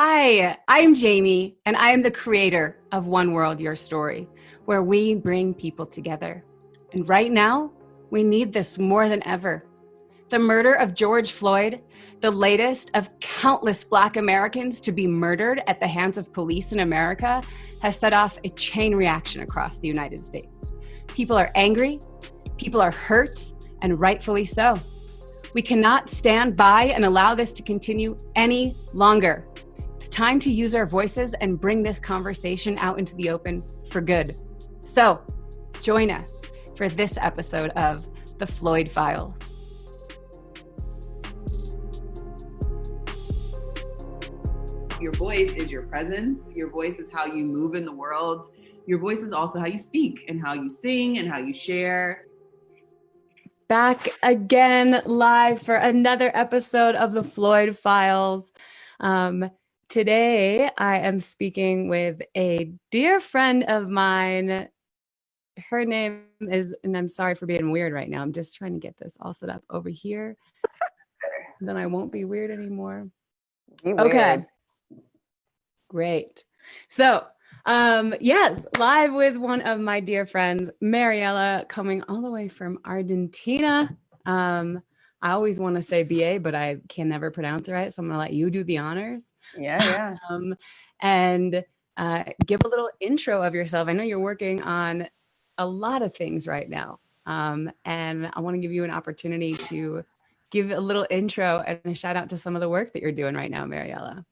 Hi, I'm Jamie, and I am the creator of One World, Your Story, where we bring people together. And right now, we need this more than ever. The murder of George Floyd, the latest of countless Black Americans to be murdered at the hands of police in America, has set off a chain reaction across the United States. People are angry, people are hurt, and rightfully so. We cannot stand by and allow this to continue any longer. It's time to use our voices and bring this conversation out into the open for good. So, join us for this episode of The Floyd Files. Your voice is your presence. Your voice is how you move in the world. Your voice is also how you speak and how you sing and how you share. Back again live for another episode of The Floyd Files. Today, I am speaking with a dear friend of mine. Her name is, and I'm sorry for being weird right now. I'm just trying to get this all set up over here. Then I won't be weird anymore. Okay. Great. So, yes, live with one of my dear friends, Maryella, coming all the way from Argentina. I always want to say BA, but I can never pronounce it right. So I'm going to let you do the honors. Yeah. And give a little intro of yourself. I know you're working on a lot of things right now. And I want to give you an opportunity to give a little intro and a shout out to some of the work that you're doing right now, Maryella.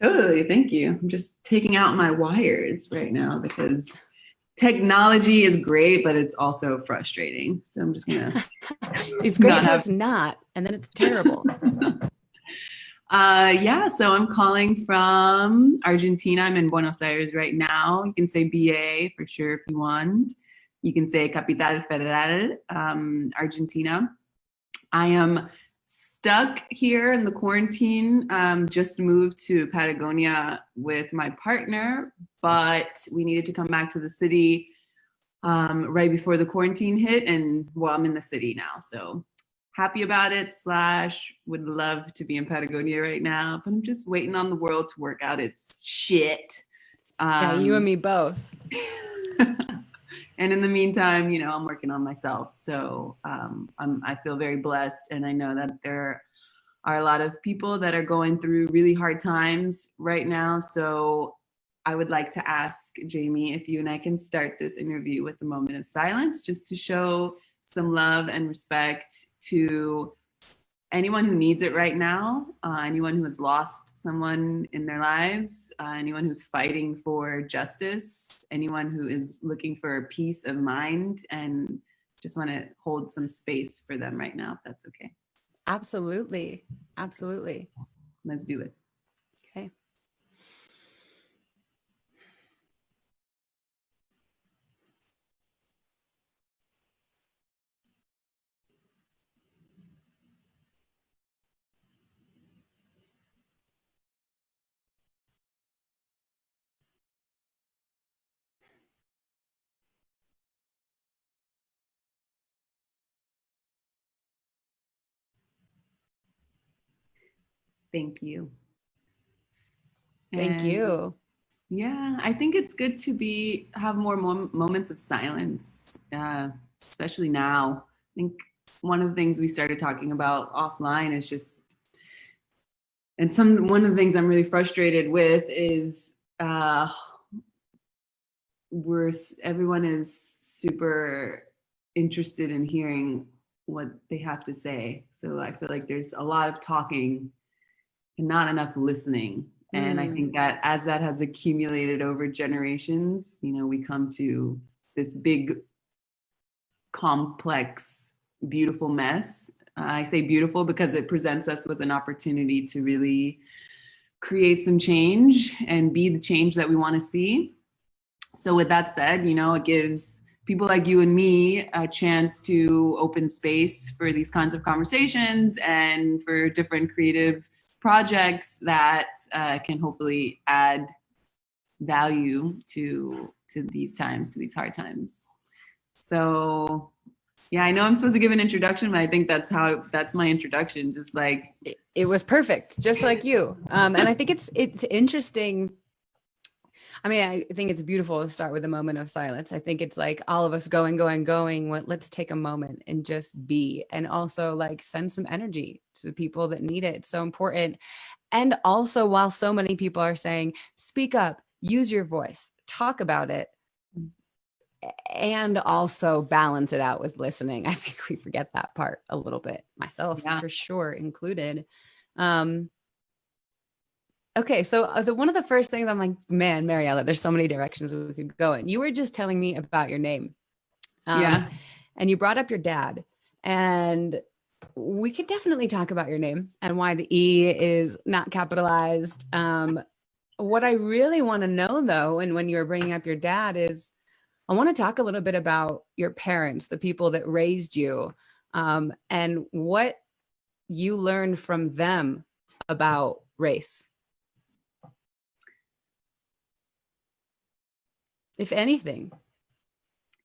Totally. Thank you. I'm just taking out my wires right now because technology is great, but it's also frustrating. So I'm just going to. It's great until it's not, and then it's terrible. So I'm calling from Argentina. I'm in Buenos Aires right now. You can say BA for sure if you want. You can say Capital Federal, Argentina. I am stuck here in the quarantine. Just moved to Patagonia with my partner, but we needed to come back to the city right before the quarantine hit. And well, I'm in the city now, so happy about it. / would love to be in Patagonia right now, but I'm just waiting on the world to work out its shit. Yeah, you and me both. And in the meantime, I'm working on myself. So I feel very blessed. And I know that there are a lot of people that are going through really hard times right now. So I would like to ask Jamie if you and I can start this interview with a moment of silence, just to show some love and respect to anyone who needs it right now, anyone who has lost someone in their lives, anyone who's fighting for justice, anyone who is looking for peace of mind, and just want to hold some space for them right now, if that's okay. Absolutely. Let's do it. Okay. Thank you. Thank you. Yeah, I think it's good to have more moments of silence, especially now. I think one of the things we started talking about offline is just, and one of the things I'm really frustrated with is everyone is super interested in hearing what they have to say. So I feel like there's a lot of talking and not enough listening. And I think that as that has accumulated over generations, we come to this big, complex, beautiful mess. I say beautiful because it presents us with an opportunity to really create some change and be the change that we want to see. So with that said, it gives people like you and me a chance to open space for these kinds of conversations and for different creative projects that can hopefully add value to these times, to these hard times. So Yeah, I know I'm supposed to give an introduction, but I think that's my introduction. Just like it was perfect, just like you. And I think it's interesting. I mean, I think it's beautiful to start with a moment of silence. I think it's like all of us going. Let's take a moment and just be, and also like send some energy to the people that need it. It's so important. And also, while so many people are saying, speak up, use your voice, talk about it, and also balance it out with listening. I think we forget that part a little bit, myself for sure included. Okay, so one of the first things I'm like, man, Maryella, there's so many directions we could go in. You were just telling me about your name. And you brought up your dad. And we could definitely talk about your name and why the E is not capitalized. What I really want to know, though, and when you were bringing up your dad, is I want to talk a little bit about your parents, the people that raised you, and what you learned from them about race. If anything.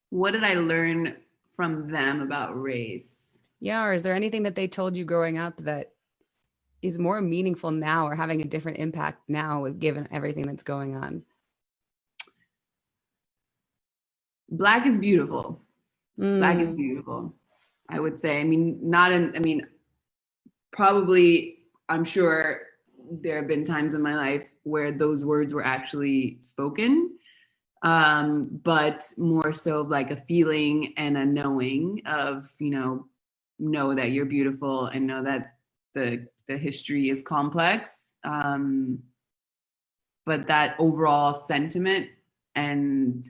What did I learn from them about race? Yeah, or is there anything that they told you growing up that is more meaningful now or having a different impact now, given everything that's going on? Black is beautiful. Black is beautiful, I would say. I mean, probably, I'm sure there have been times in my life where those words were actually spoken, but more so like a feeling and a knowing of, know that you're beautiful and know that the history is complex. But that overall sentiment and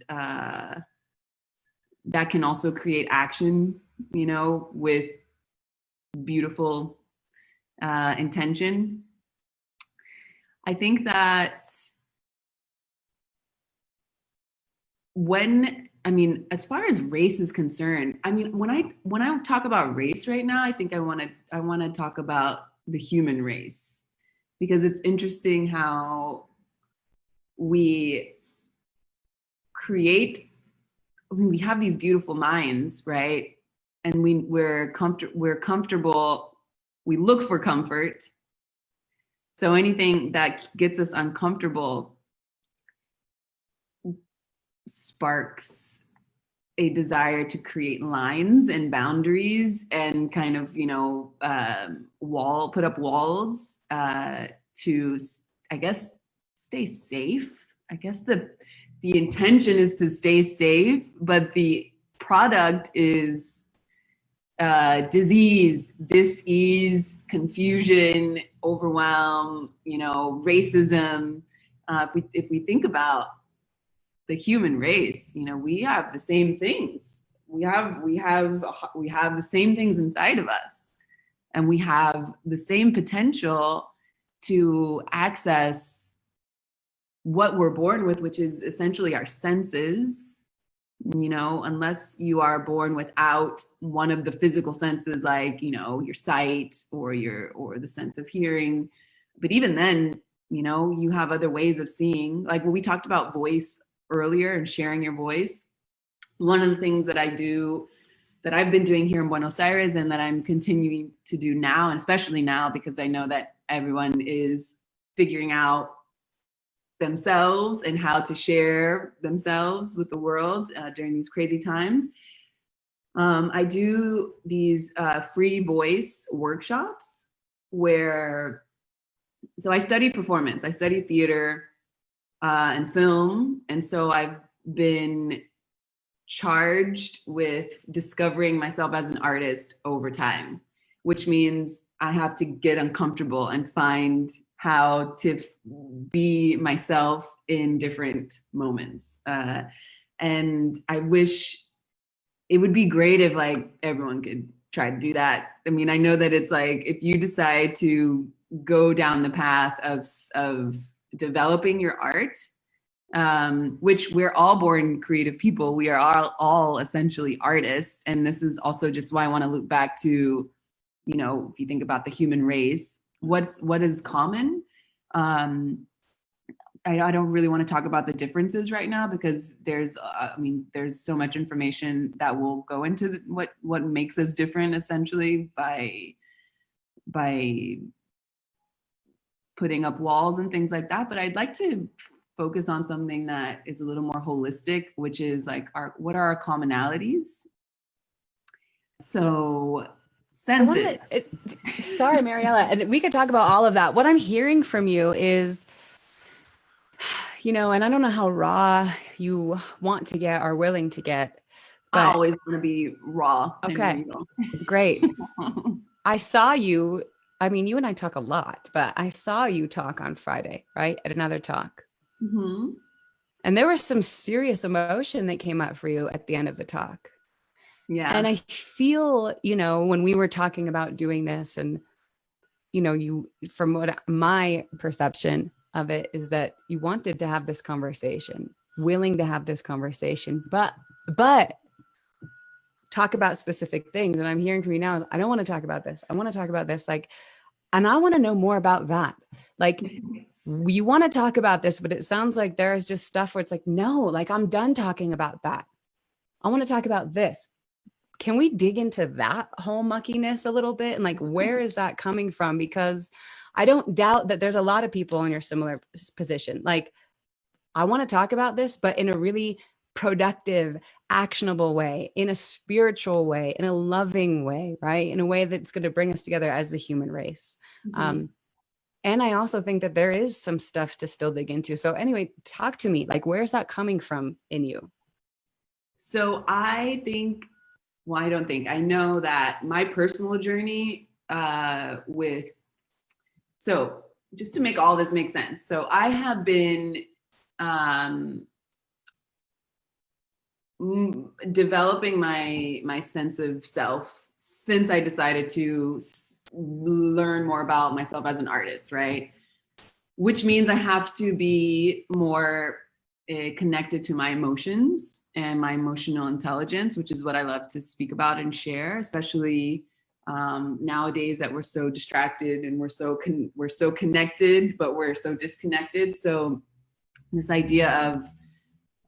that can also create action, with beautiful intention. I think that as far as race is concerned, when I talk about race right now, I think I want to talk about the human race, because it's interesting how we we have these beautiful minds, right? And we're comfortable. We look for comfort. So anything that gets us uncomfortable sparks a desire to create lines and boundaries and kind of, put up walls to, I guess, stay safe. I guess the intention is to stay safe, but the product is disease, dis-ease, confusion, overwhelm, racism. If we think about the human race, we have the same things. We have the same things inside of us, and we have the same potential to access what we're born with, which is essentially our senses. Unless you are born without one of the physical senses, like, your sight or the sense of hearing. But even then, you have other ways of seeing, like when we talked about voice earlier and sharing your voice. One of the things that I do, that I've been doing here in Buenos Aires and that I'm continuing to do now, and especially now because I know that everyone is figuring out themselves and how to share themselves with the world during these crazy times. I do these free voice workshops so I study performance, I study theater and film. And so I've been charged with discovering myself as an artist over time, which means I have to get uncomfortable and find how to be myself in different moments. And I wish it would be great if like everyone could try to do that. I mean, I know that it's like, if you decide to go down the path of developing your art, which we're all born creative people, we are all essentially artists. And this is also just why I want to loop back to, if you think about the human race, what is common? I don't really want to talk about the differences right now because there's there's so much information that will go into what makes us different, essentially, by putting up walls and things like that. But I'd like to focus on something that is a little more holistic, which is like what are our commonalities? So senses. Sorry, Maryella, and we could talk about all of that. What I'm hearing from you is, and I don't know how raw you want to get or willing to get, but I always want to be raw. Okay, great. I saw you. I mean, you and I talk a lot, but I saw you talk on Friday, right? At another talk. Mm-hmm. And there was some serious emotion that came up for you at the end of the talk. Yeah. And I feel, when we were talking about doing this and, you, from what my perception of it is that you wanted to have this conversation, willing to have this conversation, but talk about specific things. And I'm hearing from you now, I don't want to talk about this. I want to talk about this. And I want to know more about that. You want to talk about this, but it sounds like there is just stuff where it's like, no, I'm done talking about that. I want to talk about this. Can we dig into that whole muckiness a little bit? And where is that coming from? Because I don't doubt that there's a lot of people in your similar position. I want to talk about this, but in a really productive, actionable way, in a spiritual way, in a loving way, right? In a way that's going to bring us together as the human race. Mm-hmm. And I also think that there is some stuff to still dig into. So anyway, talk to me. Where's that coming from in you? So I know that my personal journey so just to make all this make sense. So I have been developing my sense of self since I decided to learn more about myself as an artist, right? Which means I have to be more connected to my emotions and my emotional intelligence, which is what I love to speak about and share, especially nowadays that we're so distracted and we're so connected, but we're so disconnected. So this idea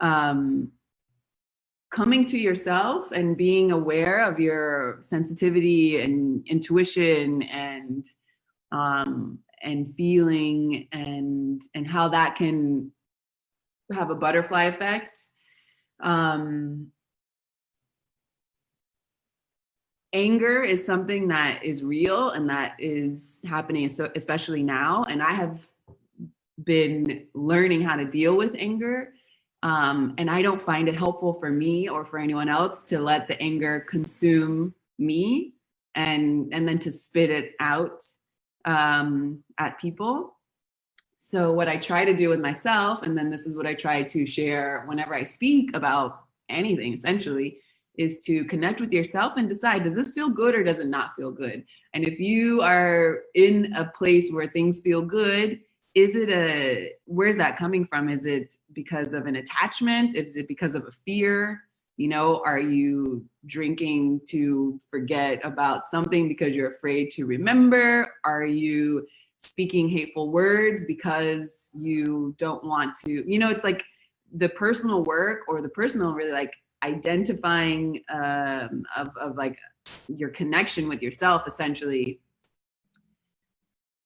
of coming to yourself and being aware of your sensitivity and intuition and feeling and how that can have a butterfly effect. Anger is something that is real and that is happening, so especially now. And I have been learning how to deal with anger. And I don't find it helpful for me or for anyone else to let the anger consume me and then to spit it out at people. So what I try to do with myself, and then this is what I try to share whenever I speak about anything essentially, is to connect with yourself and decide, does this feel good or does it not feel good? And if you are in a place where things feel good, where's that coming from? Is it because of an attachment? Is it because of a fear? Are you drinking to forget about something because you're afraid to remember? Are you speaking hateful words because you don't want to, it's the personal work or the personal really identifying of your connection with yourself, essentially.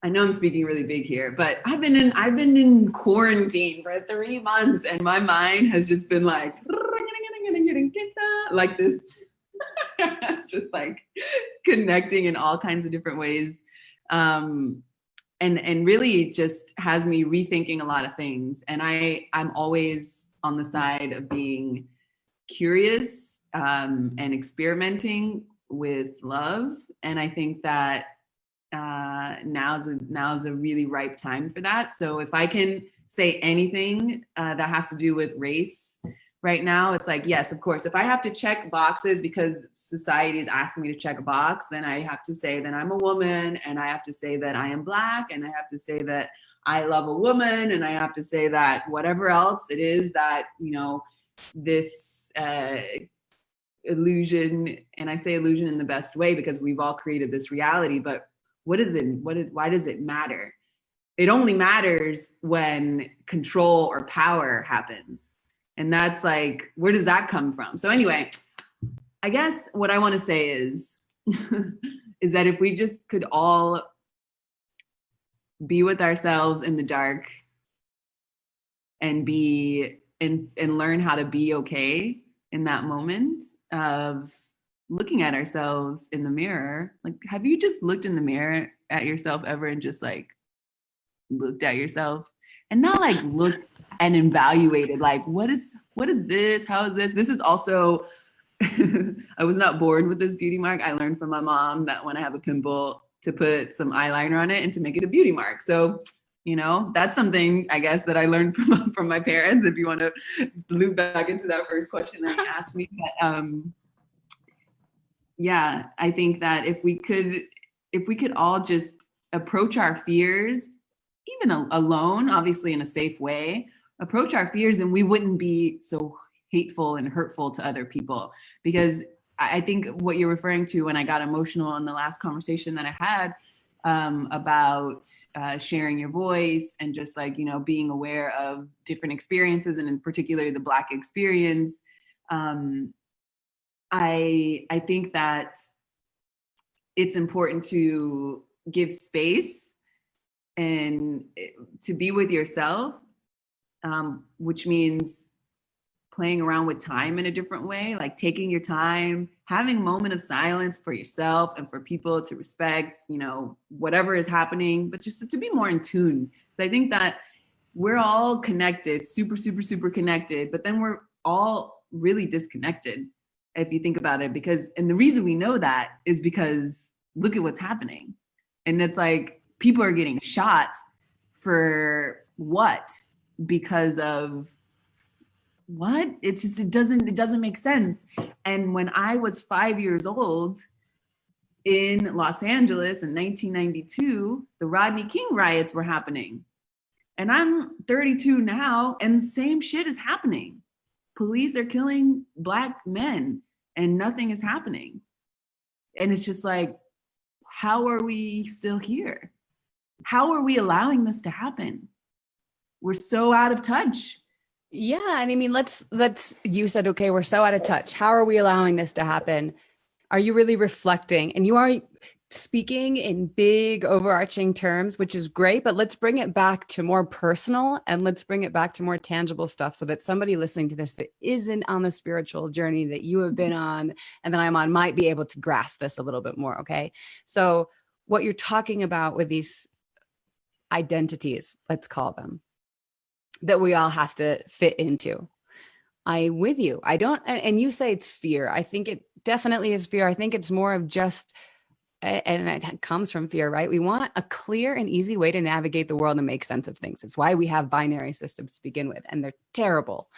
I know I'm speaking really big here, but I've been in quarantine for 3 months and my mind has just been like this, just connecting in all kinds of different ways. And really just has me rethinking a lot of things. And I'm always on the side of being curious and experimenting with love. And I think that now's a really ripe time for that. So if I can say anything that has to do with race right now, it's yes, of course, if I have to check boxes because society is asking me to check a box, then I have to say that I'm a woman, and I have to say that I am Black, and I have to say that I love a woman, and I have to say that whatever else it is that, this illusion, and I say illusion in the best way because we've all created this reality, but why does it matter? it only matters when control or power happens. And that's like, where does that come from? So anyway, I guess what I want to say is, is that if we just could all be with ourselves in the dark and learn how to be okay in that moment of looking at ourselves in the mirror. Like, have you just looked in the mirror at yourself ever and just like looked at yourself and not like looked and evaluated like what is this, how is this is also I was not born with this beauty mark. I learned from my mom that when I have a pimple to put some eyeliner on it and to make it a beauty mark. So that's something I guess that I learned from my parents, if you want to loop back into that first question that you asked me. But yeah, I think that if we could all just approach our fears, even alone, obviously in a safe way, approach our fears, then we wouldn't be so hateful and hurtful to other people. Because I think what you're referring to when I got emotional in the last conversation that I had about sharing your voice and just like, being aware of different experiences, and in particular the Black experience. I think that it's important to give space and to be with yourself, which means playing around with time in a different way, like taking your time, having a moment of silence for yourself and for people to respect, whatever is happening, but just to be more in tune. So I think that we're all connected, super, super, super connected, but then we're all really disconnected if you think about it, and the reason we know that is because look at what's happening. And it's like, people are getting shot for what? Because of what? It doesn't make sense. And when I was 5 years old in Los Angeles in 1992, the Rodney King riots were happening. And I'm 32 now, and the same shit is happening. Police are killing Black men and nothing is happening. And it's just like, how are we still here? How are we allowing this to happen? We're so out of touch. Yeah. And I mean, let's, you said, okay, we're so out of touch. How are we allowing this to happen? Are you really reflecting? And you are speaking in big overarching terms, which is great, but let's bring it back to more personal and let's bring it back to more tangible stuff so that somebody listening to this that isn't on the spiritual journey that you have been on and that I'm on might be able to grasp this a little bit more. Okay. So what you're talking about with these identities, let's call them, that we all have to fit into. I'm with you. I don't, and you say it's fear. I think it definitely is fear. I think it's more of just, and it comes from fear, right? We want a clear and easy way to navigate the world and make sense of things. It's why we have binary systems to begin with, and they're terrible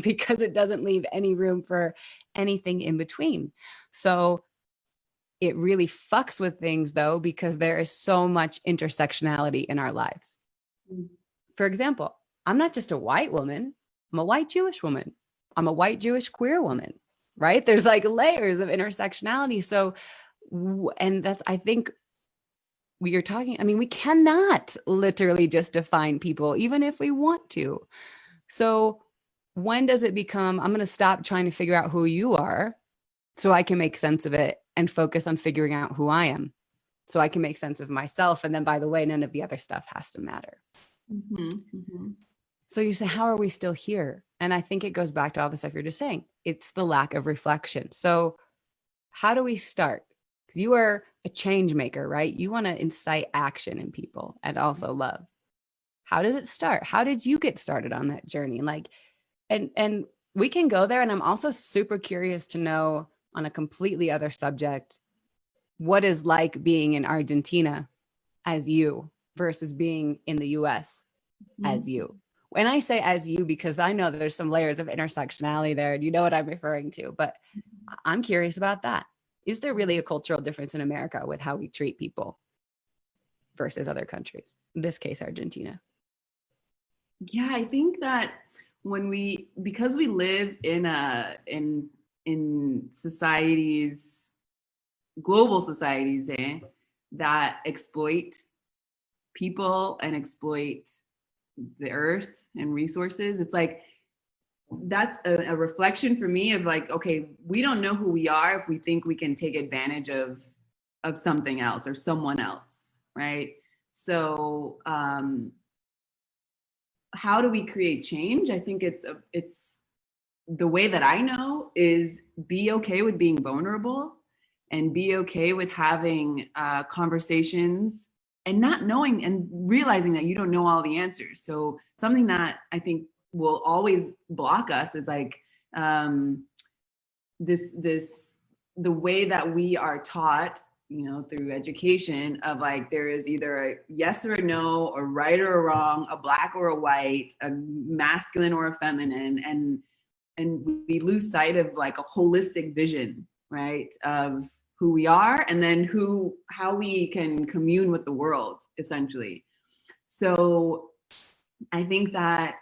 because it doesn't leave any room for anything in between. So it really fucks with things though, because there is so much intersectionality in our lives. For example, I'm not just a white woman. I'm a white Jewish woman. I'm a white Jewish queer woman, right? There's like layers of intersectionality. So, and that's, I think we cannot literally just define people, even if we want to. So when does it become, I'm going to stop trying to figure out who you are so I can make sense of it and focus on figuring out who I am so I can make sense of myself. And then, by the way, none of the other stuff has to matter. Mm-hmm, mm-hmm. So you say, how are we still here? And I think it goes back to all the stuff you're just saying. It's the lack of reflection. So how do we start? Because you are a change maker, right? You want to incite action in people and also love. How does it start? How did you get started on that journey? Like, and we can go there. And I'm also super curious to know, on a completely other subject, what is like being in Argentina as you versus being in the US as you. When I say as you, because I know that there's some layers of intersectionality there, and you know what I'm referring to, but I'm curious about that. Is there really a cultural difference in America with how we treat people versus other countries? In this case, Argentina. Yeah, I think that because we live in societies, global societies, that exploit people and exploit the earth and resources. It's like, that's a reflection for me of like, okay, we don't know who we are if we think we can take advantage of something else or someone else, right? So how do we create change? I think it's the way that I know is be okay with being vulnerable and be okay with having conversations and not knowing and realizing that you don't know all the answers. So something that I think will always block us is like this the way that we are taught, you know, through education of like there is either a yes or a no, or right or a wrong, a black or a white, a masculine or a feminine, and we lose sight of like a holistic vision, right, of who we are and then how we can commune with the world essentially. So I think that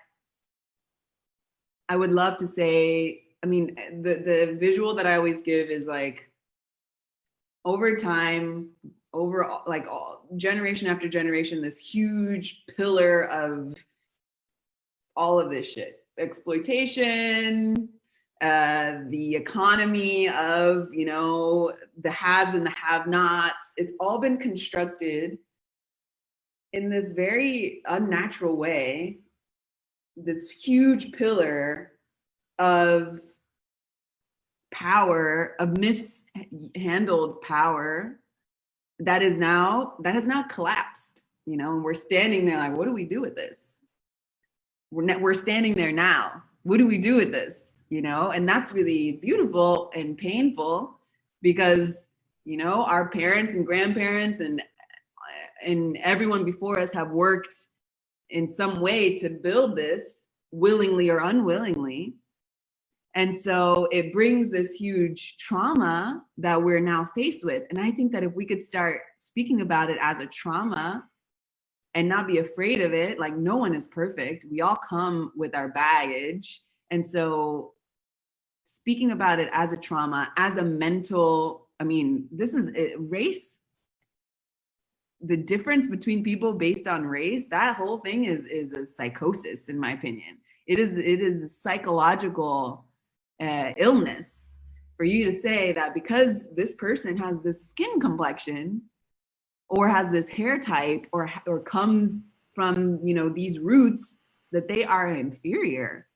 I would love to say, I mean, the visual that I always give is like over time, over like generation after generation, this huge pillar of all of this shit, exploitation, the economy of, you know, the haves and the have-nots. It's all been constructed in this very unnatural way, this huge pillar of power, of mishandled power that has now collapsed, you know, and we're standing there like, what do we do with this? We're standing there now. What do we do with this? You know, and that's really beautiful and painful because, you know, our parents and grandparents and everyone before us have worked in some way to build this, willingly or unwillingly. And so it brings this huge trauma that we're now faced with. And I think that if we could start speaking about it as a trauma and not be afraid of it, like no one is perfect. We all come with our baggage. And so speaking about it as a trauma, as a mental, I mean, this is race. The difference between people based on race, that whole thing is a psychosis, in my opinion. It is a psychological illness for you to say that because this person has this skin complexion or has this hair type or comes from, you know, these roots, that they are inferior.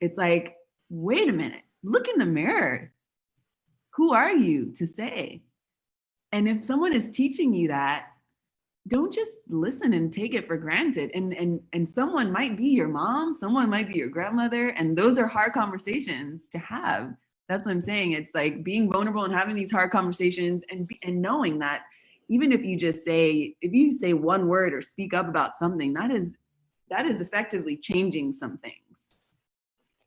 It's like, wait a minute, look in the mirror. Who are you to say? And if someone is teaching you that, don't just listen and take it for granted. And someone might be your mom, someone might be your grandmother, and those are hard conversations to have. That's what I'm saying. It's like being vulnerable and having these hard conversations and knowing that even if you say one word or speak up about something, that is effectively changing some things.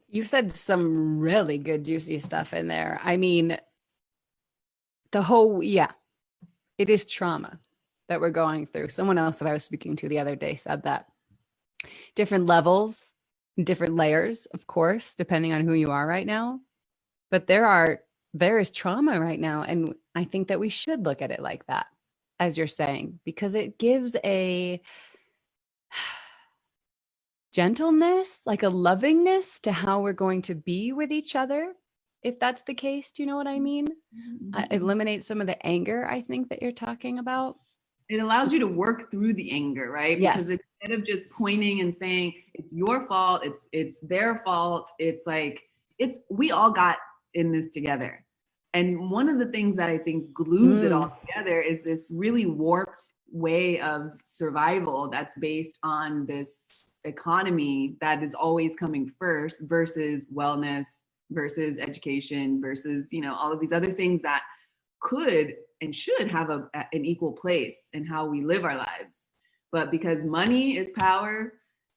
You've said some really good, juicy stuff in there. I mean, it is trauma that we're going through. Someone else that I was speaking to the other day said that different levels, different layers, of course, depending on who you are right now. But there is trauma right now. And I think that we should look at it like that, as you're saying, because it gives a gentleness, like a lovingness to how we're going to be with each other. If that's the case, do you know what I mean? Eliminate some of the anger, I think, that you're talking about. It allows you to work through the anger, right? Yes. Because instead of just pointing and saying it's your fault, it's their fault, it's like we all got in this together. And one of the things that I think glues it all together is this really warped way of survival that's based on this economy that is always coming first versus wellness, versus education, versus, you know, all of these other things that could and should have an equal place in how we live our lives. But because money is power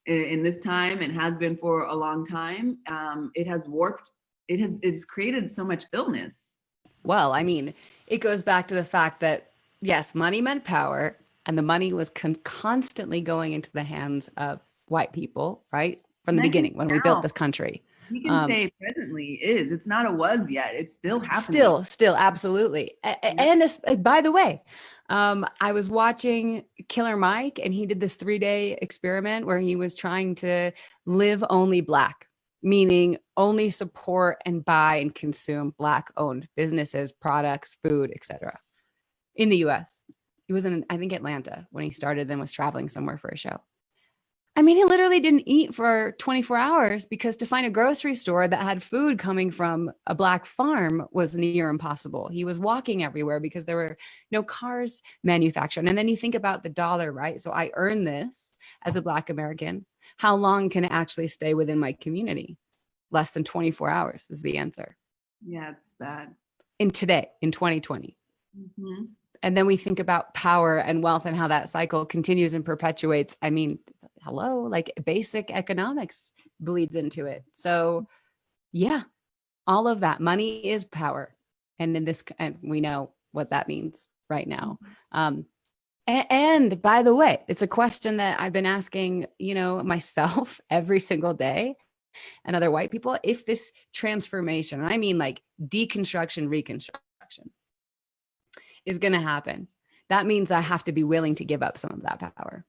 in this time and has been for a long time, it has warped, it's created so much illness. Well, I mean, it goes back to the fact that, yes, money meant power, and the money was constantly going into the hands of white people, right? From the beginning, when we built this country. We can say presently is. It's not a was yet. It's still happening. Still, absolutely. And by the way, I was watching Killer Mike, and he did this 3-day experiment where he was trying to live only Black, meaning only support and buy and consume Black owned businesses, products, food, etc. in the US. He was in, I think, Atlanta when he started, then was traveling somewhere for a show. I mean, he literally didn't eat for 24 hours because to find a grocery store that had food coming from a Black farm was near impossible. He was walking everywhere because there were no cars manufactured. And then you think about the dollar, right? So I earn this as a Black American. How long can it actually stay within my community? Less than 24 hours is the answer. Yeah, it's bad. In 2020. Mm-hmm. And then we think about power and wealth and how that cycle continues and perpetuates. I mean, hello, like basic economics bleeds into it. So yeah, all of that money is power. And in this, and we know what that means right now. And by the way, it's a question that I've been asking, myself every single day and other white people, if this transformation, I mean like deconstruction, reconstruction, is going to happen, that means I have to be willing to give up some of that power.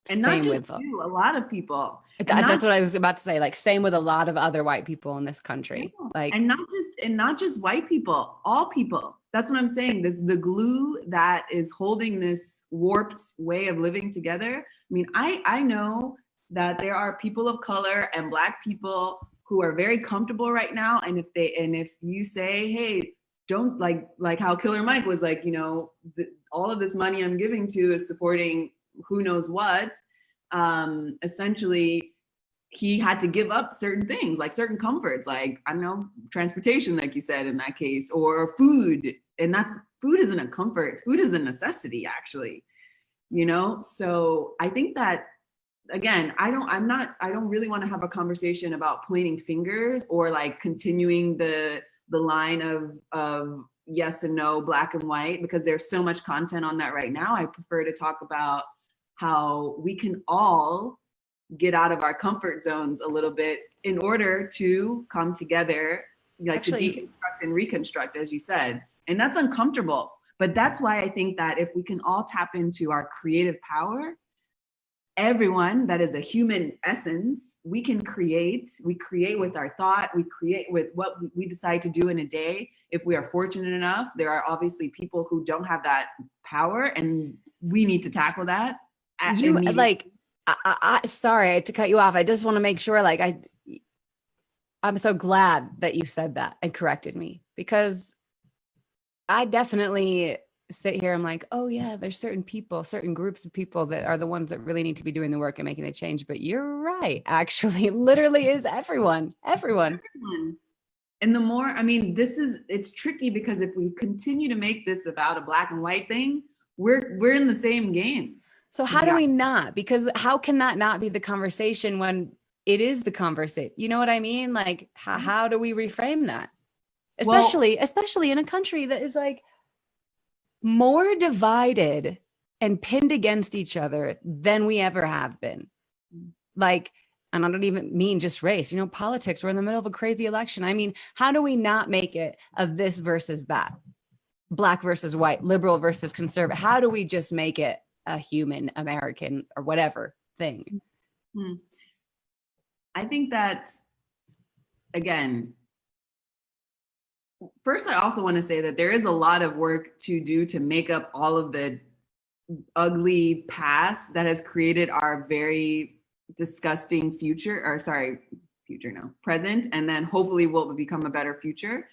And same not just with you, a lot of people. That's what I was about to say. Like same with a lot of other white people in this country. Yeah. Like, and not just white people, all people. That's what I'm saying. This the glue that is holding this warped way of living together. I mean, I know that there are people of color and Black people who are very comfortable right now. And if you say, hey, don't like how Killer Mike was like, all of this money I'm giving to is supporting who knows what. Essentially, he had to give up certain things, like certain comforts, like, I don't know, transportation, like you said in that case, or food. And food isn't a comfort. Food is a necessity, actually. So I think that, again, I don't really want to have a conversation about pointing fingers or like continuing the line of yes and no, Black and white, because there's so much content on that right now. I prefer to talk about how we can all get out of our comfort zones a little bit in order to come together, like actually, to deconstruct and reconstruct, as you said. And that's uncomfortable. But that's why I think that if we can all tap into our creative power, everyone that is a human essence, we create with our thought, we create with what we decide to do in a day. If we are fortunate enough, there are obviously people who don't have that power, and we need to tackle that. Sorry to cut you off. I just want to make sure, I'm so glad that you said that and corrected me, because I definitely sit here, I'm like, oh yeah, there's certain groups of people that are the ones that really need to be doing the work and making the change. But you're right, actually, literally is everyone. And the more, I mean, it's tricky, because if we continue to make this about a Black and white thing, we're in the same game. So how do we not? Because how can that not be the conversation when it is the conversation? You know what I mean? Like, how do we reframe that? Especially in a country that is like more divided and pinned against each other than we ever have been. Like, and I don't even mean just race, politics. We're in the middle of a crazy election. I mean, how do we not make it a this versus that? Black versus white, liberal versus conservative? How do we just make it a human American or whatever thing? I think that, again, first, I also want to say that there is a lot of work to do to make up all of the ugly past that has created our very disgusting present, and then hopefully will become a better future,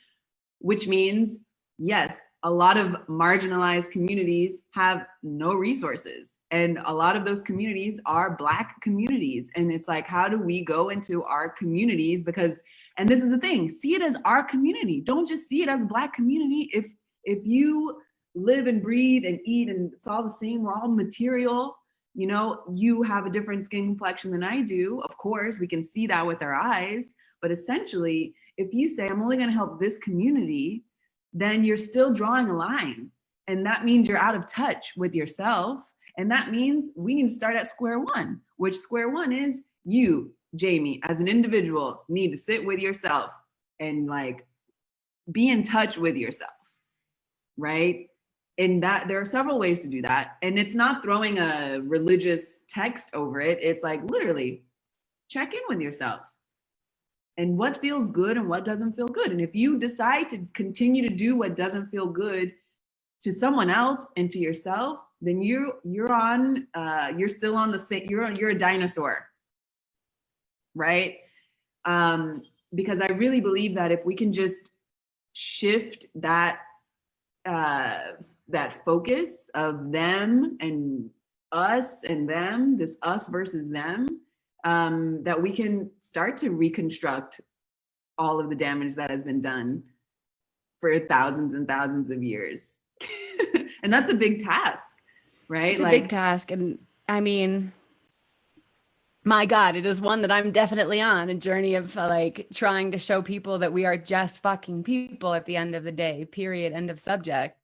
which means, yes, a lot of marginalized communities have no resources. And a lot of those communities are Black communities. And it's like, how do we go into our communities? And this is the thing, see it as our community. Don't just see it as a Black community. If you live and breathe and eat and it's all the same, we're all material, you have a different skin complexion than I do. Of course, we can see that with our eyes. But essentially, if you say, I'm only going to help this community, then you're still drawing a line. And that means you're out of touch with yourself. And that means we need to start at square one, which square one is you, Jamie, as an individual, need to sit with yourself and like be in touch with yourself, right? in that there are several ways to do that. And it's not throwing a religious text over it. It's like literally check in with yourself and what feels good and what doesn't feel good. And if you decide to continue to do what doesn't feel good to someone else and to yourself, then you're still on the same, you're a dinosaur, right? Because I really believe that if we can just shift that that focus of them and us and them, this us versus them, that we can start to reconstruct all of the damage that has been done for thousands and thousands of years. And that's a big task, right? It's a big task. And I mean, my God, it is one that I'm definitely on a journey of like trying to show people that we are just fucking people at the end of the day, period, end of subject.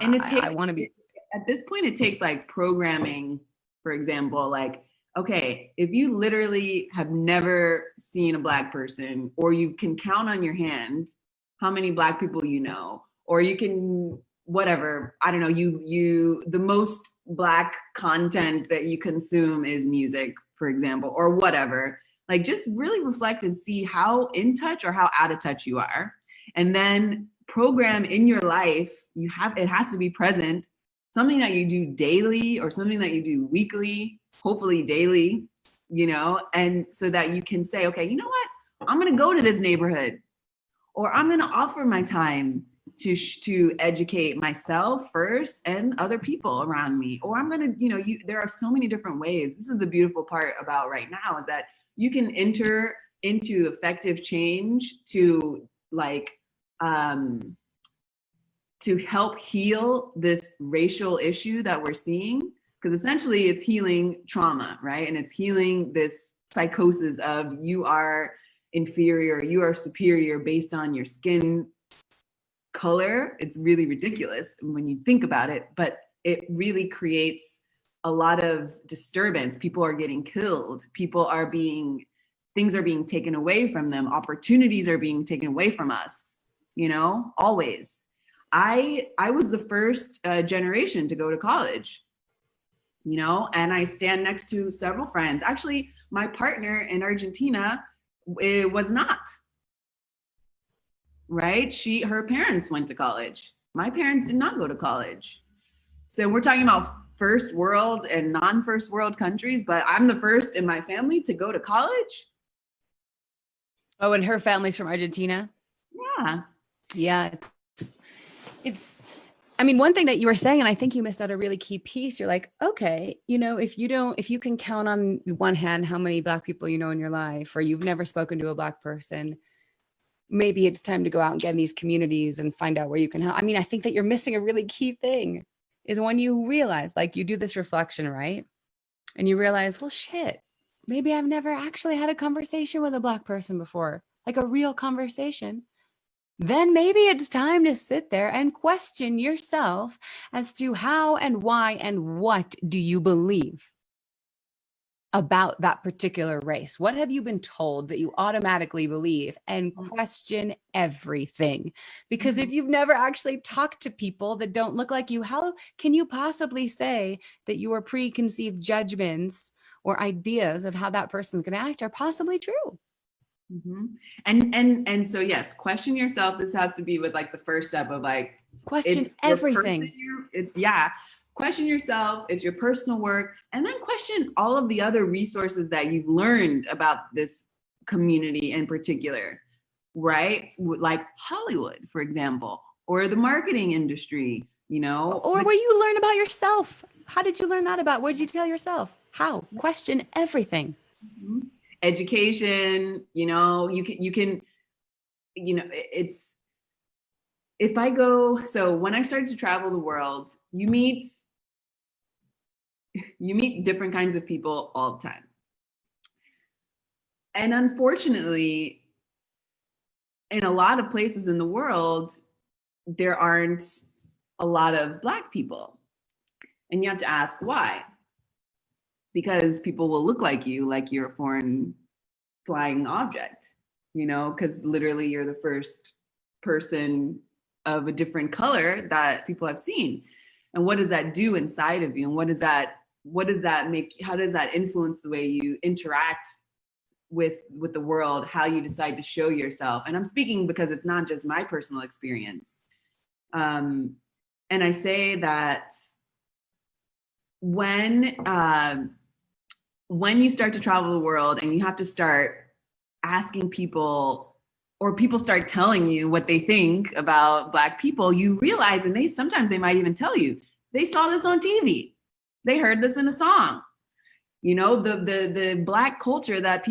And it takes, I want to be, at this point, it takes like programming, for example, like, okay, if you literally have never seen a Black person, or you can count on your hand how many Black people you know, or you can, whatever, I don't know, the most Black content that you consume is music, for example, or whatever, like just really reflect and see how in touch or how out of touch you are. And then program in your life, it has to be present, something that you do daily or something that you do weekly, hopefully daily, and so that you can say, okay, you know what, I'm going to go to this neighborhood, or I'm going to offer my time to educate myself first and other people around me, or I'm going to, there are so many different ways. This is the beautiful part about right now, is that you can enter into effective change to to help heal this racial issue that we're seeing, because essentially it's healing trauma, right? And it's healing this psychosis of you are inferior, you are superior based on your skin color. It's really ridiculous when you think about it, but it really creates a lot of disturbance. People are getting killed. Things are being taken away from them. Opportunities are being taken away from us, always. I was the first generation to go to college, and I stand next to several friends. Actually, my partner in Argentina, it was not, right? Her parents went to college. My parents did not go to college. So we're talking about first world and non-first world countries, but I'm the first in my family to go to college. Oh, and her family's from Argentina? Yeah. Yeah. I mean, one thing that you were saying, and I think you missed out a really key piece. You're like, okay, if you can count on one hand how many Black people you know in your life, or you've never spoken to a Black person, maybe it's time to go out and get in these communities and find out where you can help. I mean, I think that you're missing a really key thing, is when you realize, like, you do this reflection, right? And you realize, well, shit, maybe I've never actually had a conversation with a Black person before, like a real conversation. Then maybe it's time to sit there and question yourself as to how and why and what do you believe about that particular race? What have you been told that you automatically believe? And question everything. Because if you've never actually talked to people that don't look like you, how can you possibly say that your preconceived judgments or ideas of how that person's going to act are possibly true? Mm-hmm. And so yes, question yourself. This has to be with like the first step of like question everything. Question yourself. It's your personal work, and then question all of the other resources that you've learned about this community in particular, right? Like Hollywood, for example, or the marketing industry, or where you learn about yourself. How did you learn that about? What did you tell yourself? How? Question everything. Mm-hmm. Education, you can, it's, if I go, so when I started to travel the world, you meet different kinds of people all the time. And unfortunately, in a lot of places in the world, there aren't a lot of Black people. And you have to ask why. Because people will look like you're a foreign flying object, because literally you're the first person of a different color that people have seen. And what does that do inside of you? And what does that make, how does that influence the way you interact with the world, how you decide to show yourself? And I'm speaking because it's not just my personal experience. And I say that when you start to travel the world and you have to start asking people, or people start telling you what they think about Black people, you realize, and sometimes they might even tell you, they saw this on TV. They heard this in a song. You know, the Black culture that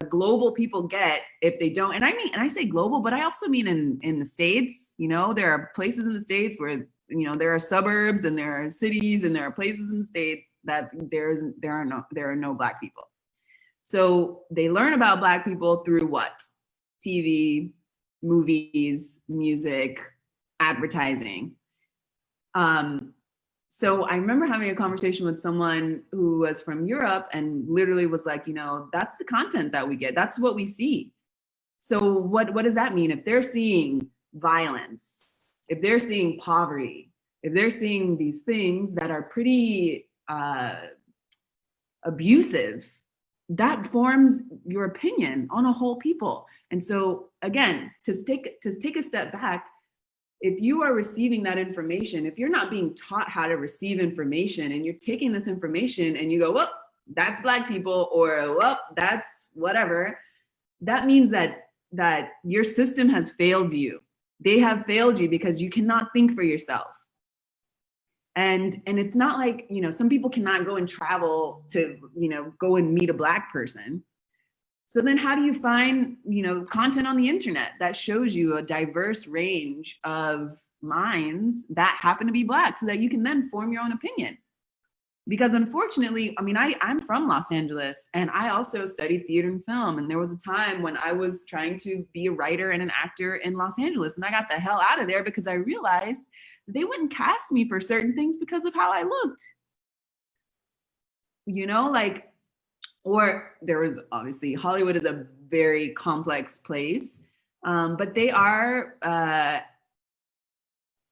global people get, if they don't, and I say global, but I also mean in the States. You know, there are places in the States where, you know, there are suburbs and there are cities and there are places in the States that there are no Black people. So they learn about Black people through what? TV, movies, music, advertising. So I remember having a conversation with someone who was from Europe and literally was like, you know, that's the content that we get. That's what we see. So what does that mean? If they're seeing violence, if they're seeing poverty, if they're seeing these things that are pretty abusive, that forms your opinion on a whole people. And so again, to take a step back, if you are receiving that information, if you're not being taught how to receive information and you're taking this information and you go, well, that's Black people, or well, that's whatever, that means that your system has failed you. They have failed you because you cannot think for yourself. And it's not like, you know, some people cannot go and travel to, you know, go and meet a Black person. So then how do you find, you know, content on the internet that shows you a diverse range of minds that happen to be Black so that you can then form your own opinion? Because unfortunately, I mean, I'm from Los Angeles and I also studied theater and film. And there was a time when I was trying to be a writer and an actor in Los Angeles. And I got the hell out of there because I realized they wouldn't cast me for certain things because of how I looked. You know, like, or there was obviously, Hollywood is a very complex place, but they are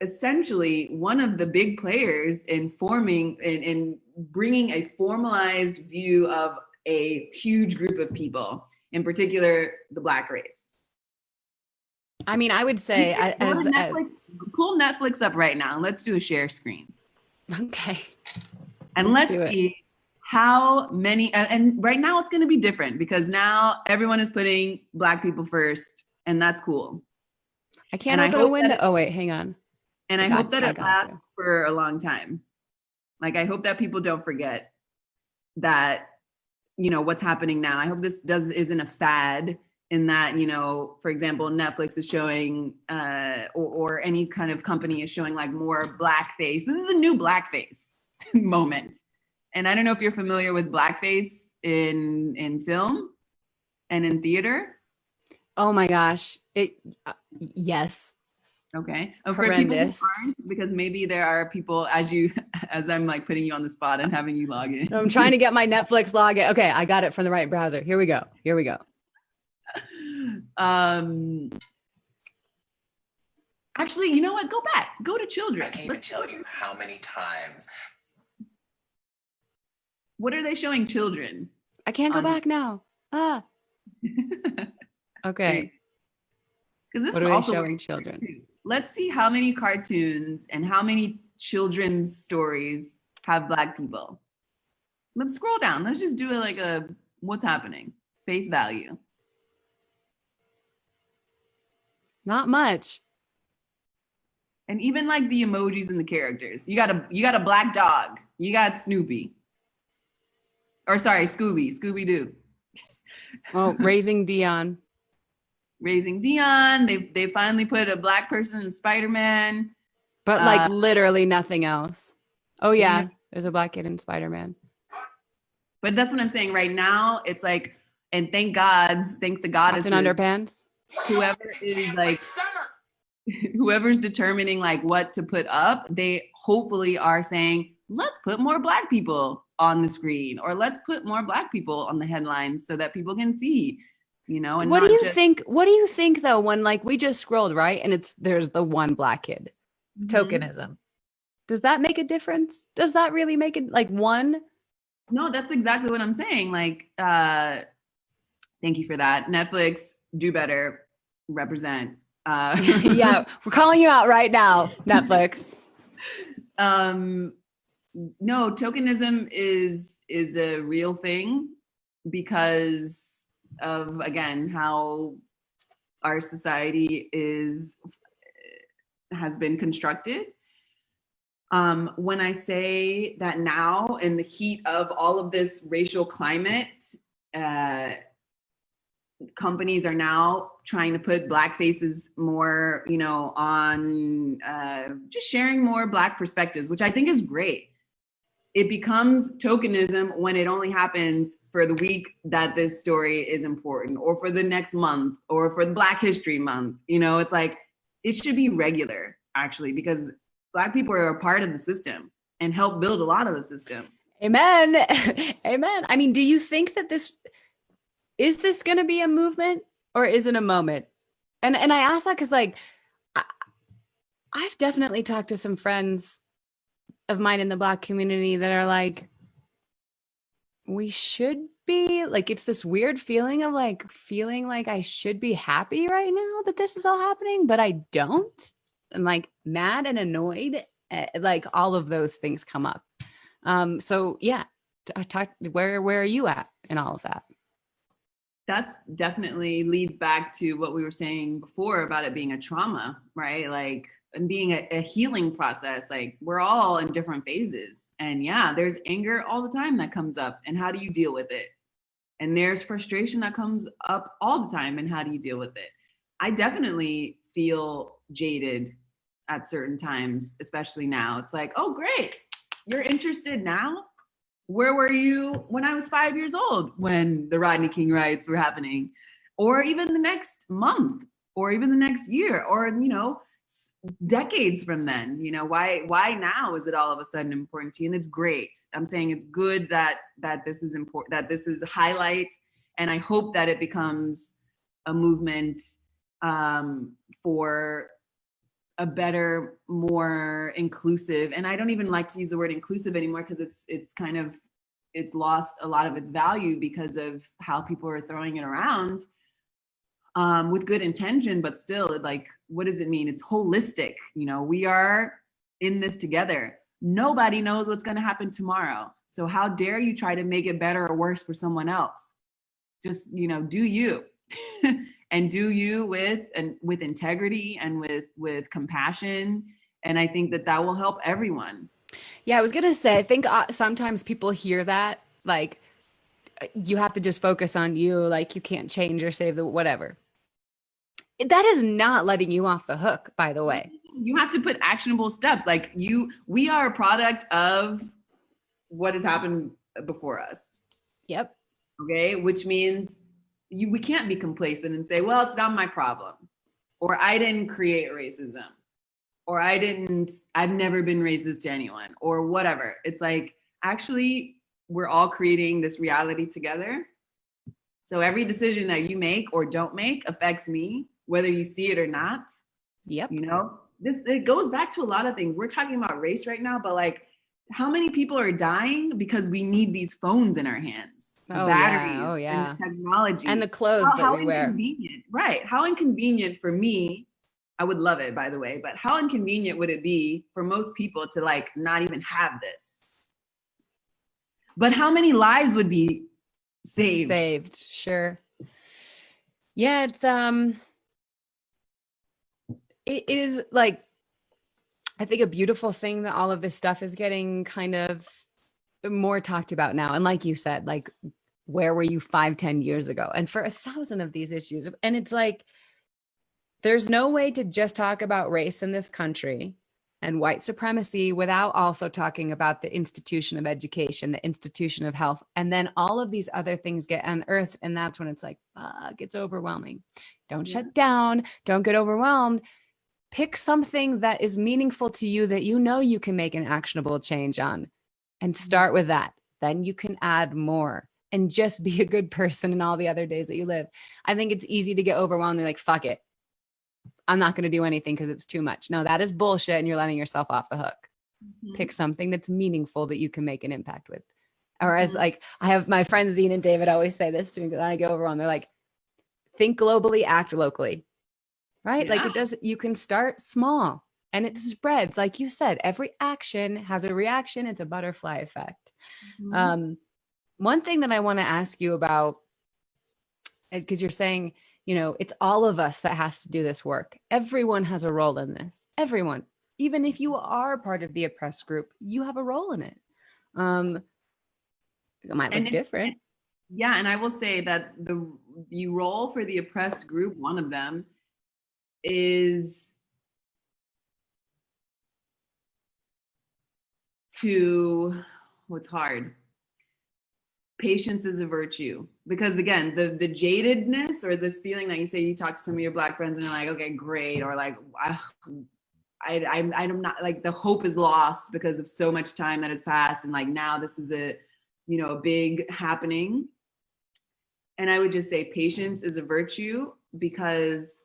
essentially one of the big players in forming and bringing a formalized view of a huge group of people, in particular, the Black race. I mean, I would say pull Netflix up right now and let's do a share screen. Okay. And let's see how many, and right now it's going to be different because now everyone is putting Black people first, and that's cool. I can't open a window. Oh wait, hang on. And I hope that it lasts for a long time. Like, I hope that people don't forget that, you know, what's happening now. I hope this isn't a fad in that, you know, for example, Netflix is showing, or any kind of company is showing like more blackface. This is a new blackface moment. And I don't know if you're familiar with blackface in film and in theater. Oh my gosh. Yes. Okay. Horrendous. For people who aren't, because maybe there are people as I'm like putting you on the spot and having you log in. I'm trying to get my Netflix login. Okay, I got it from the right browser. Here we go. Actually, you know what? Go back. Go to children. I can't even tell you how many times. What are they showing children? I can't go back now. Okay. What are they showing children? Let's see how many cartoons and how many children's stories have Black people. Let's scroll down. Let's just do it like a what's happening, face value. Not much. And even like the emojis and the characters. You got a black dog. You got Snoopy. Or sorry, Scooby-Doo. Oh, Raising Dion. Raising Dion. They finally put a Black person in Spider-Man. But like literally nothing else. Oh yeah, there's a Black kid in Spider-Man. But that's what I'm saying. Right now, it's like, and thank the goddesses. In underpants. Whoever is like, whoever's determining like what to put up, they hopefully are saying, let's put more Black people on the screen, or let's put more Black people on the headlines so that people can see, and What do not you just think? What do you think though, when like we just scrolled, right? And there's the one black kid. Mhm. Tokenism. Does that make a difference? Does that really make it like one? No, that's exactly what I'm saying. Like, thank you for that. Netflix, do better, represent. Yeah, we're calling you out right now, Netflix. No, tokenism is a real thing because of, again, how our society has been constructed. When I say that now, in the heat of all of this racial climate, companies are now trying to put black faces more, on just sharing more black perspectives, which I think is great. It becomes tokenism when it only happens for the week that this story is important, or for the next month, or for the Black History Month. It's like, it should be regular, actually, because Black people are a part of the system and help build a lot of the system. Amen. Amen. I mean, do you think that this going to be a movement, or is it a moment? And I ask that because like I've definitely talked to some friends of mine in the Black community that are like, we should be like, it's this weird feeling of like feeling like I should be happy right now that this is all happening, but I don't. I'm like mad and annoyed. Like all of those things come up. So yeah, where are you at in all of that? That's definitely leads back to what we were saying before about it being a trauma, right? Like, and being a healing process. Like, we're all in different phases. And yeah, there's anger all the time that comes up. And how do you deal with it? And there's frustration that comes up all the time. And how do you deal with it? I definitely feel jaded at certain times, especially now. It's like, oh, great. You're interested now? Where were you when I was 5 years old, when the Rodney King riots were happening? Or even the next month, or even the next year, or, decades from then. Why now is it all of a sudden important to you? And it's great. I'm saying it's good that this is important, that this is a highlight. And I hope that it becomes a movement for a better, more inclusive, and I don't even like to use the word inclusive anymore, because it's lost a lot of its value because of how people are throwing it around with good intention, but still, like, what does it mean? It's holistic. We are in this together. Nobody knows what's going to happen tomorrow. So how dare you try to make it better or worse for someone else? Just, do you. And do you with integrity and with compassion. And I think that will help everyone. Yeah, I was going to say, I think sometimes people hear that, like, you have to just focus on you, like you can't change or save the whatever. That is not letting you off the hook, by the way. You have to put actionable steps. Like, we are a product of what has happened before us. Yep. Okay, which means we can't be complacent and say, well, it's not my problem, or I didn't create racism, or I've never been racist to anyone, or whatever. It's like, actually, we're all creating this reality together. So every decision that you make or don't make affects me, whether you see it or not. Yep. It goes back to a lot of things. We're talking about race right now, but like, how many people are dying because we need these phones in our hands? Batteries, and the technology, and the clothes that we wear. Right? How inconvenient for me. I would love it, by the way, but how inconvenient would it be for most people to like not even have this? But how many lives would be saved? Sure. Yeah, it's it is like, I think, a beautiful thing that all of this stuff is getting kind of more talked about now. And like you said, like, where were you 5-10 years ago? And for 1,000 of these issues. And it's like, there's no way to just talk about race in this country and white supremacy without also talking about the institution of education, the institution of health. And then all of these other things get unearthed. And that's when it's like, fuck, it's overwhelming. Don't shut down. Don't get overwhelmed. Pick something that is meaningful to you, that you can make an actionable change on, and start with that. Then you can add more. and just be a good person in all the other days that you live. I think it's easy to get overwhelmed and like, fuck it, I'm not going to do anything because it's too much. No, that is bullshit, and you're letting yourself off the hook. Pick something that's meaningful that you can make an impact with. Or as like, I have my friends Zine and David always say this to me because I get overwhelmed. They're like, think globally, act locally, right? Yeah. Like it does, you can start small and it spreads. Like you said, every action has a reaction. It's a butterfly effect. One thing that I want to ask you about is because you're saying, you know, it's all of us that has to do this work. Everyone has a role in this. Everyone, even if you are part of the oppressed group, you have a role in it. It might look different. Yeah, and I will say that the role for the oppressed group, one of them, is to, what's hard? Patience is a virtue. Because again, the jadedness or this feeling that you say, you talk to some of your Black friends and they're like, okay, great. Or like, I'm not, like, the hope is lost because of so much time that has passed. And like, now this is a big happening. And I would just say patience is a virtue, because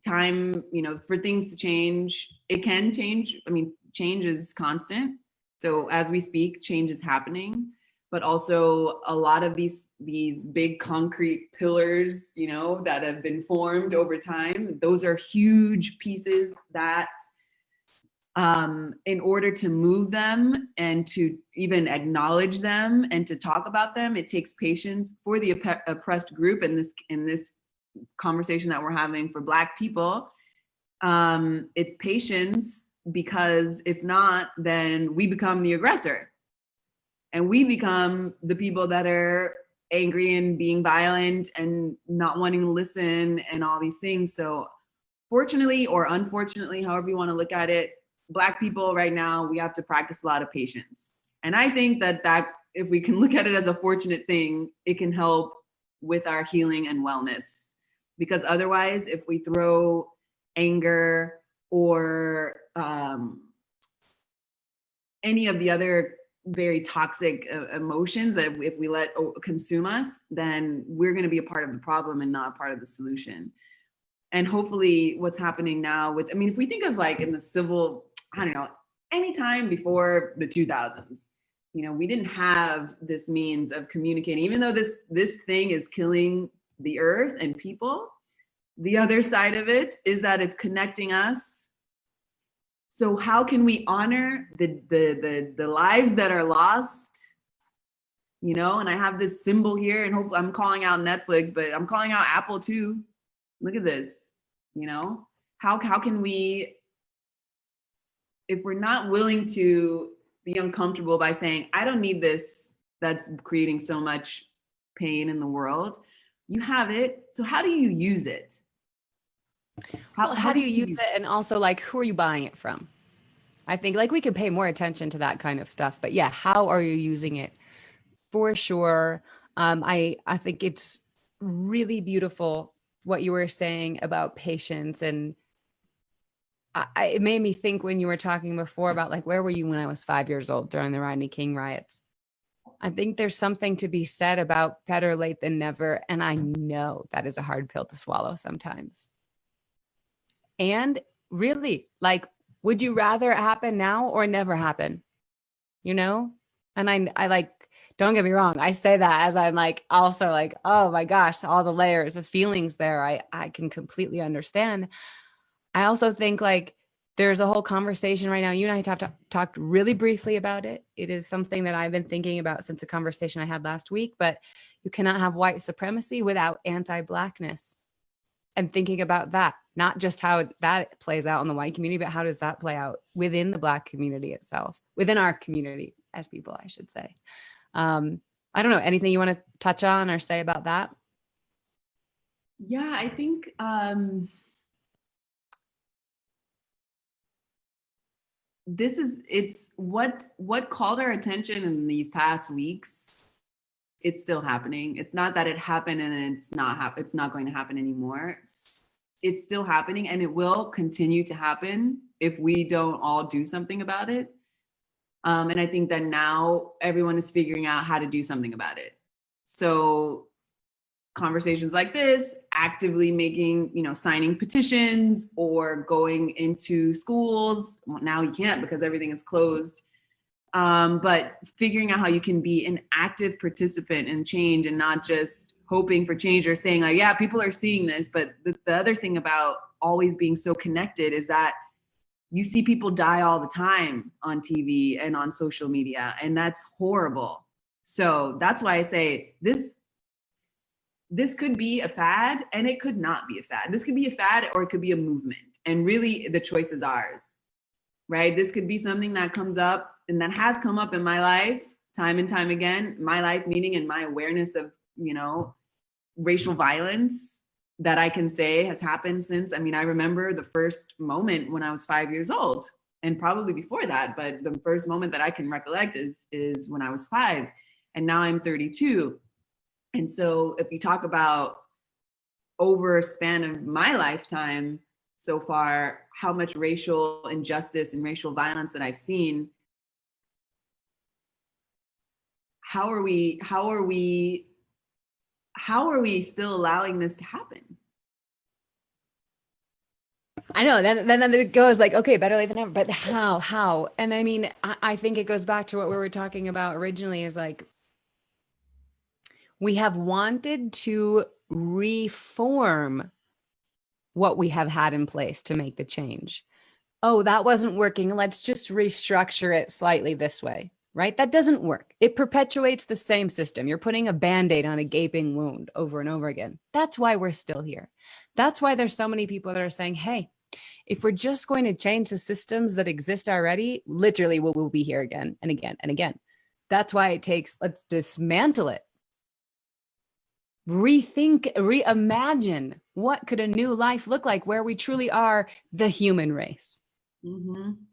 time, for things to change, it can change. I mean, change is constant. So as we speak, change is happening. But also a lot of these big concrete pillars, that have been formed over time, those are huge pieces that in order to move them and to even acknowledge them and to talk about them, it takes patience for the oppressed group. In this conversation that we're having for Black people, it's patience, because if not, then we become the aggressor. And we become the people that are angry and being violent and not wanting to listen and all these things. So fortunately or unfortunately, however you want to look at it, Black people right now, we have to practice a lot of patience. And I think that if we can look at it as a fortunate thing, it can help with our healing and wellness. Because otherwise, if we throw anger or any of the other very toxic emotions that if we let consume us, then we're going to be a part of the problem and not a part of the solution. And hopefully what's happening now if we think of like in the civil, I don't know, anytime before the 2000s, we didn't have this means of communicating, even though this thing is killing the earth and people. The other side of it is that it's connecting us. So how can we honor the lives that are lost? And I have this symbol here, and hopefully I'm calling out Netflix, but I'm calling out Apple too. Look at this. How can we, if we're not willing to be uncomfortable by saying, I don't need this, that's creating so much pain in the world. You have it. So how do you use it? How do you use it? And also, like, who are you buying it from? I think like we could pay more attention to that kind of stuff, but yeah, how are you using it? For sure. I think it's really beautiful what you were saying about patience. And it made me think when you were talking before about like, where were you when I was 5 years old during the Rodney King riots? I think there's something to be said about better late than never. And I know that is a hard pill to swallow sometimes. And really, like, would you rather it happen now or never happen? And I like, don't get me wrong, I say that as I'm like also like, oh my gosh, all the layers of feelings there. I can completely understand. I also think like there's a whole conversation right now. You and I have talked really briefly about it. It is something that I've been thinking about since a conversation I had last week, but you cannot have white supremacy without anti-Blackness. And thinking about that, not just how that plays out in the white community, but how does that play out within the Black community itself, within our community as people, I should say. I don't know, anything you want to touch on or say about that? Yeah, I think it's what called our attention in these past weeks. It's still happening. It's not that it happened and it's not going to happen anymore. It's still happening, and it will continue to happen if we don't all do something about it. And I think that now everyone is figuring out how to do something about it. So conversations like this, actively making, signing petitions or going into schools. Well, now you can't because everything is closed. But figuring out how you can be an active participant in change and not just hoping for change or saying like, yeah, people are seeing this. But the other thing about always being so connected is that you see people die all the time on TV and on social media, and that's horrible. So that's why I say this could be a fad and it could not be a fad. This could be a fad or it could be a movement. And really the choice is ours, right? This could be something that comes up and that has come up in my life time and time again. My life meaning in my awareness of, racial violence that I can say has happened since, I remember the first moment when I was 5 years old and probably before that, but the first moment that I can recollect is when I was 5 and now I'm 32. And so if you talk about over a span of my lifetime so far, how much racial injustice and racial violence that I've seen, how are we still allowing this to happen? I know, then it goes like, okay, better late than never, but how? And I think it goes back to what we were talking about originally is like, we have wanted to reform what we have had in place to make the change. Oh, that wasn't working. Let's just restructure it slightly this way, right? That doesn't work. It perpetuates the same system. You're putting a Band-Aid on a gaping wound over and over again. That's why we're still here. That's why there's so many people that are saying, hey, if we're just going to change the systems that exist already, literally we'll be here again and again and again. That's why it takes, let's dismantle it. Rethink, reimagine what could a new life look like where we truly are the human race,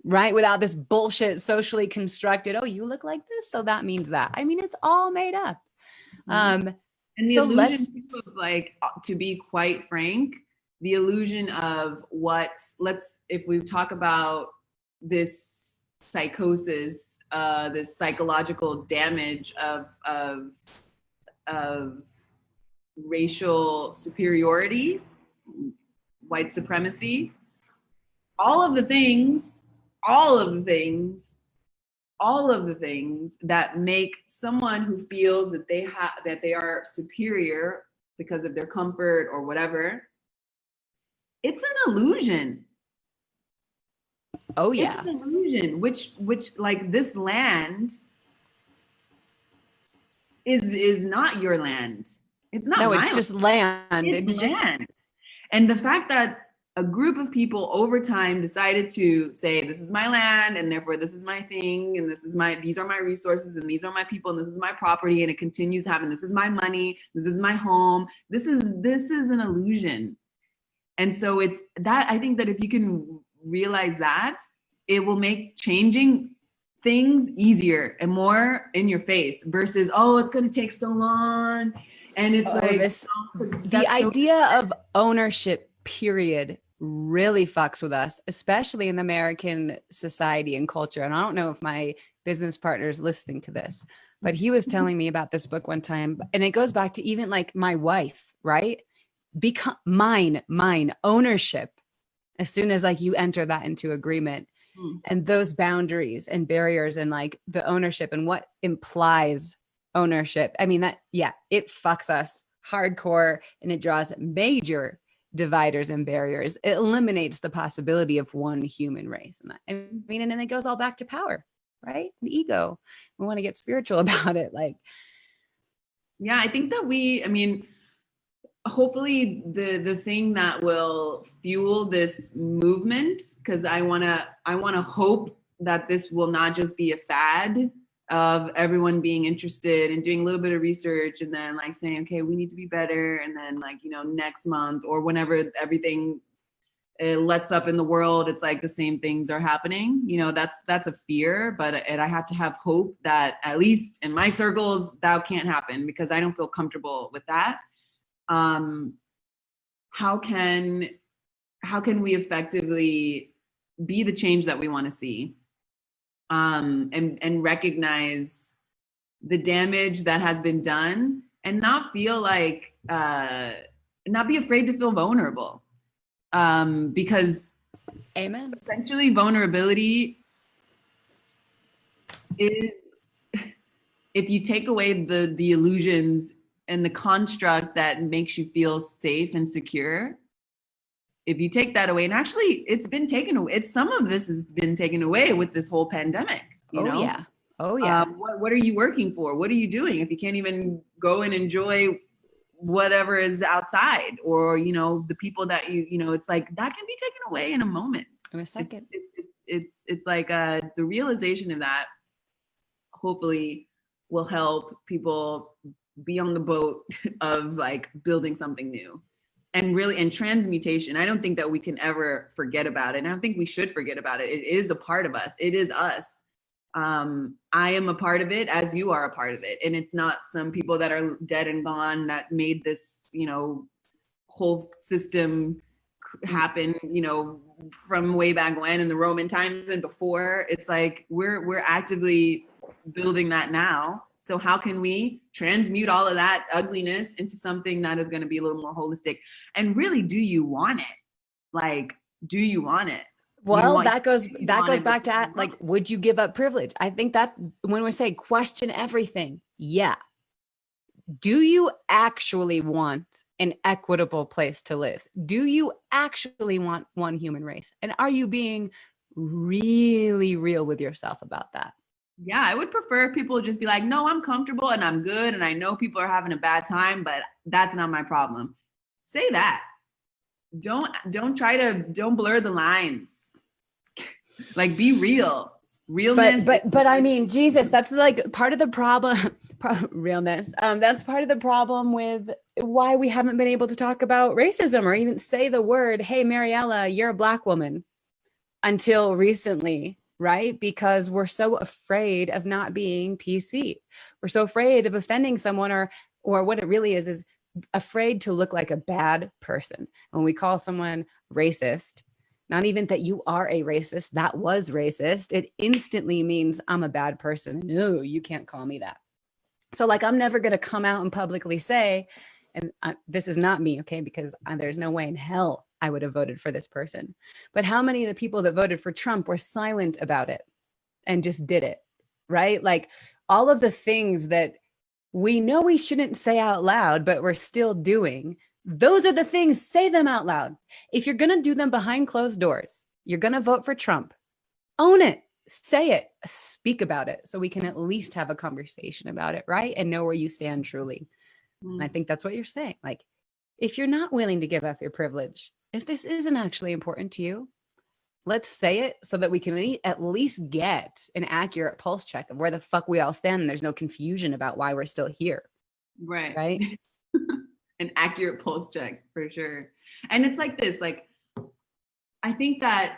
right? Without this bullshit socially constructed, oh, you look like this, so that means that. It's all made up. And the illusion of, like, to be quite frank, the illusion of if we talk about this psychosis, this psychological damage of racial superiority, white supremacy, all of the things that make someone who feels that they are superior because of their comfort or whatever, it's an illusion. Oh yeah. It's an illusion, which like this land is not your land. It's not. No, it's just land. It's land. And the fact that a group of people over time decided to say, this is my land, and therefore this is my thing, and these are my resources, and these are my people, and this is my property, and it continues having, this is my money, this is my home. This is an illusion. And so it's that, I think that if you can realize that, it will make changing things easier and more in your face versus, oh, it's going to take so long. And it's the idea of ownership, period, really fucks with us, especially in the American society and culture. And I don't know if my business partner is listening to this, but he was telling me about this book one time, and it goes back to even like my wife, right? Become mine, ownership. As soon as like you enter that into agreement and those boundaries and barriers and like the ownership and what implies ownership. It fucks us hardcore, and it draws major dividers and barriers. It eliminates the possibility of one human race. And then it goes all back to power, right? And ego. We want to get spiritual about it. Like, yeah, I think that hopefully the thing that will fuel this movement, because I want to hope that this will not just be a fad of everyone being interested and doing a little bit of research and then like saying, okay, we need to be better. And then like, next month or whenever everything lets up in the world, it's like the same things are happening. That's a fear, and I have to have hope that at least in my circles, that can't happen because I don't feel comfortable with that. How can we effectively be the change that we want to see? And recognize the damage that has been done and not feel like, not be afraid to feel vulnerable. Because Amen. essentially vulnerability is, if you take away the illusions and the construct that makes you feel safe and secure, if you take that away, and actually it's been taken away, some of this has been taken away with this whole pandemic, you know? Yeah. Oh yeah. What are you working for? What are you doing if you can't even go and enjoy whatever is outside, or, you know, the people that you know, it's like that can be taken away in a moment. In a second. It's like the realization of that hopefully will help people be on the boat of like building something new, and really, and transmutation. I don't think that we can ever forget about it. And I don't think we should forget about it. It is a part of us. It is us. I am a part of it, as you are a part of it. And it's not some people that are dead and gone that made this, you know, whole system happen, you know, from way back when in the Roman times and before. It's like we're actively building that now. So how can we transmute all of that ugliness into something that is going to be a little more holistic? And really, do you want it? Like, do you want it? Well, that goes back to like, would you give up privilege? I think that when we say question everything, yeah. Do you actually want an equitable place to live? Do you actually want one human race? And are you being really real with yourself about that? Yeah, I would prefer if people just be like, no, I'm comfortable and I'm good. And I know people are having a bad time, but that's not my problem. Say that. Don't blur the lines. Like, be real. Realness. But I mean, Jesus, that's like part of the problem. Realness. That's part of the problem with why we haven't been able to talk about racism or even say the word, hey, Maryella, you're a Black woman, until recently, right? Because we're so afraid of not being PC. We're so afraid of offending someone, or what it really is afraid to look like a bad person. When we call someone racist, not even that you are a racist, that was racist, it instantly means I'm a bad person. No, you can't call me that. So like, I'm never going to come out and publicly say, and this is not me, okay, because there's no way in hell I would have voted for this person. But how many of the people that voted for Trump were silent about it and just did it, right? Like, all of the things that we know we shouldn't say out loud, but we're still doing, those are the things, say them out loud. If you're going to do them behind closed doors, you're going to vote for Trump, own it, say it, speak about it, so we can at least have a conversation about it, right? And know where you stand truly. And I think that's what you're saying. Like, if you're not willing to give up your privilege, if this isn't actually important to you, let's say it so that we can at least get an accurate pulse check of where the fuck we all stand, and there's no confusion about why we're still here. Right. An accurate pulse check, for sure. And it's like this, like, I think that,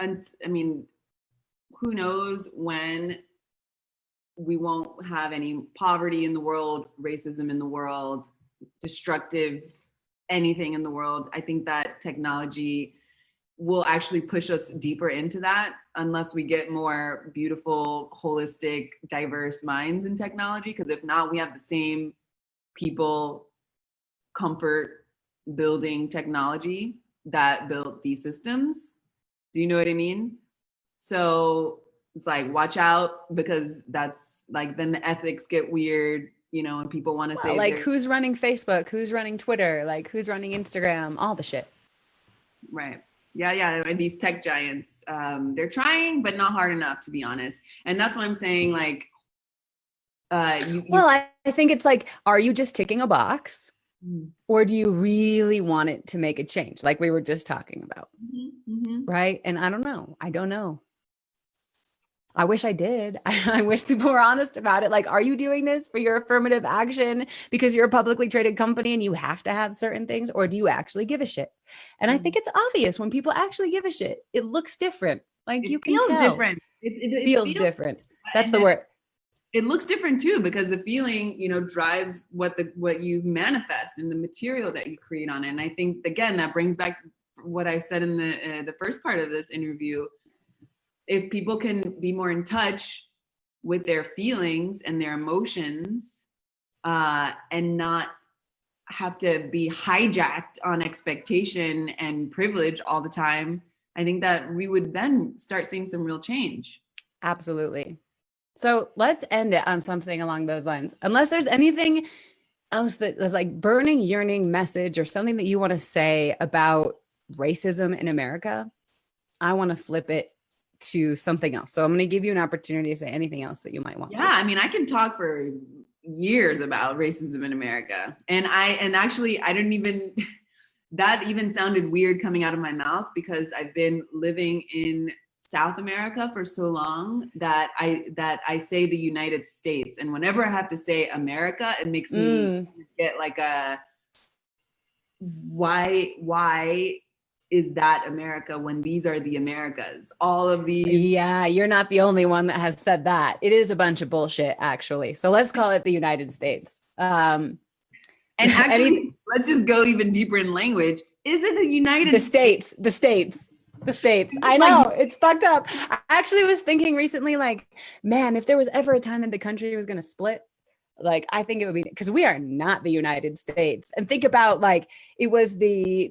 I mean, who knows when we won't have any poverty in the world, racism in the world, destructive anything in the world. I think that technology will actually push us deeper into that, unless we get more beautiful, holistic, diverse minds in technology. Because if not, we have the same people comfort building technology that built these systems. Do you know what I mean? So it's like, watch out, because that's like, then the ethics get weird, you know, and people want to say like, who's running Facebook, who's running Twitter, like who's running Instagram, all the shit. Right. Yeah. These tech giants, they're trying, but not hard enough, to be honest. And that's why I'm saying, like, I think it's like, are you just ticking a box, or do you really want it to make a change, like we were just talking about? Right? And I don't know. I wish I did. I wish people were honest about it. Like, are you doing this for your affirmative action because you're a publicly traded company and you have to have certain things, or do you actually give a shit? And I think it's obvious when people actually give a shit. It looks different. Like, you can tell. Different. It feels different. That's the word. It looks different too, because the feeling, you know, drives what you manifest and the material that you create on it. And I think, again, that brings back what I said in the first part of this interview. If people can be more in touch with their feelings and their emotions, and not have to be hijacked on expectation and privilege all the time, I think that we would then start seeing some real change. Absolutely. So let's end it on something along those lines. Unless there's anything else that is like burning, yearning message or something that you want to say about racism in America, I want to flip it to something else. So I'm going to give you an opportunity to say anything else that you might want to. I mean, I can talk for years about racism in America. And actually I didn't even, that even sounded weird coming out of my mouth, because I've been living in South America for so long that I say the United States. And whenever I have to say America, it makes me get like a, why is that America when these are the Americas? All of these. Yeah, you're not the only one that has said that. It is a bunch of bullshit, actually. So let's call it the United States. And actually, let's just go even deeper in language. Is it the United States? The States. I know, it's fucked up. I actually was thinking recently, like, man, if there was ever a time that the country was going to split, like, I think it would be, because we are not the United States. And think about, like, it was the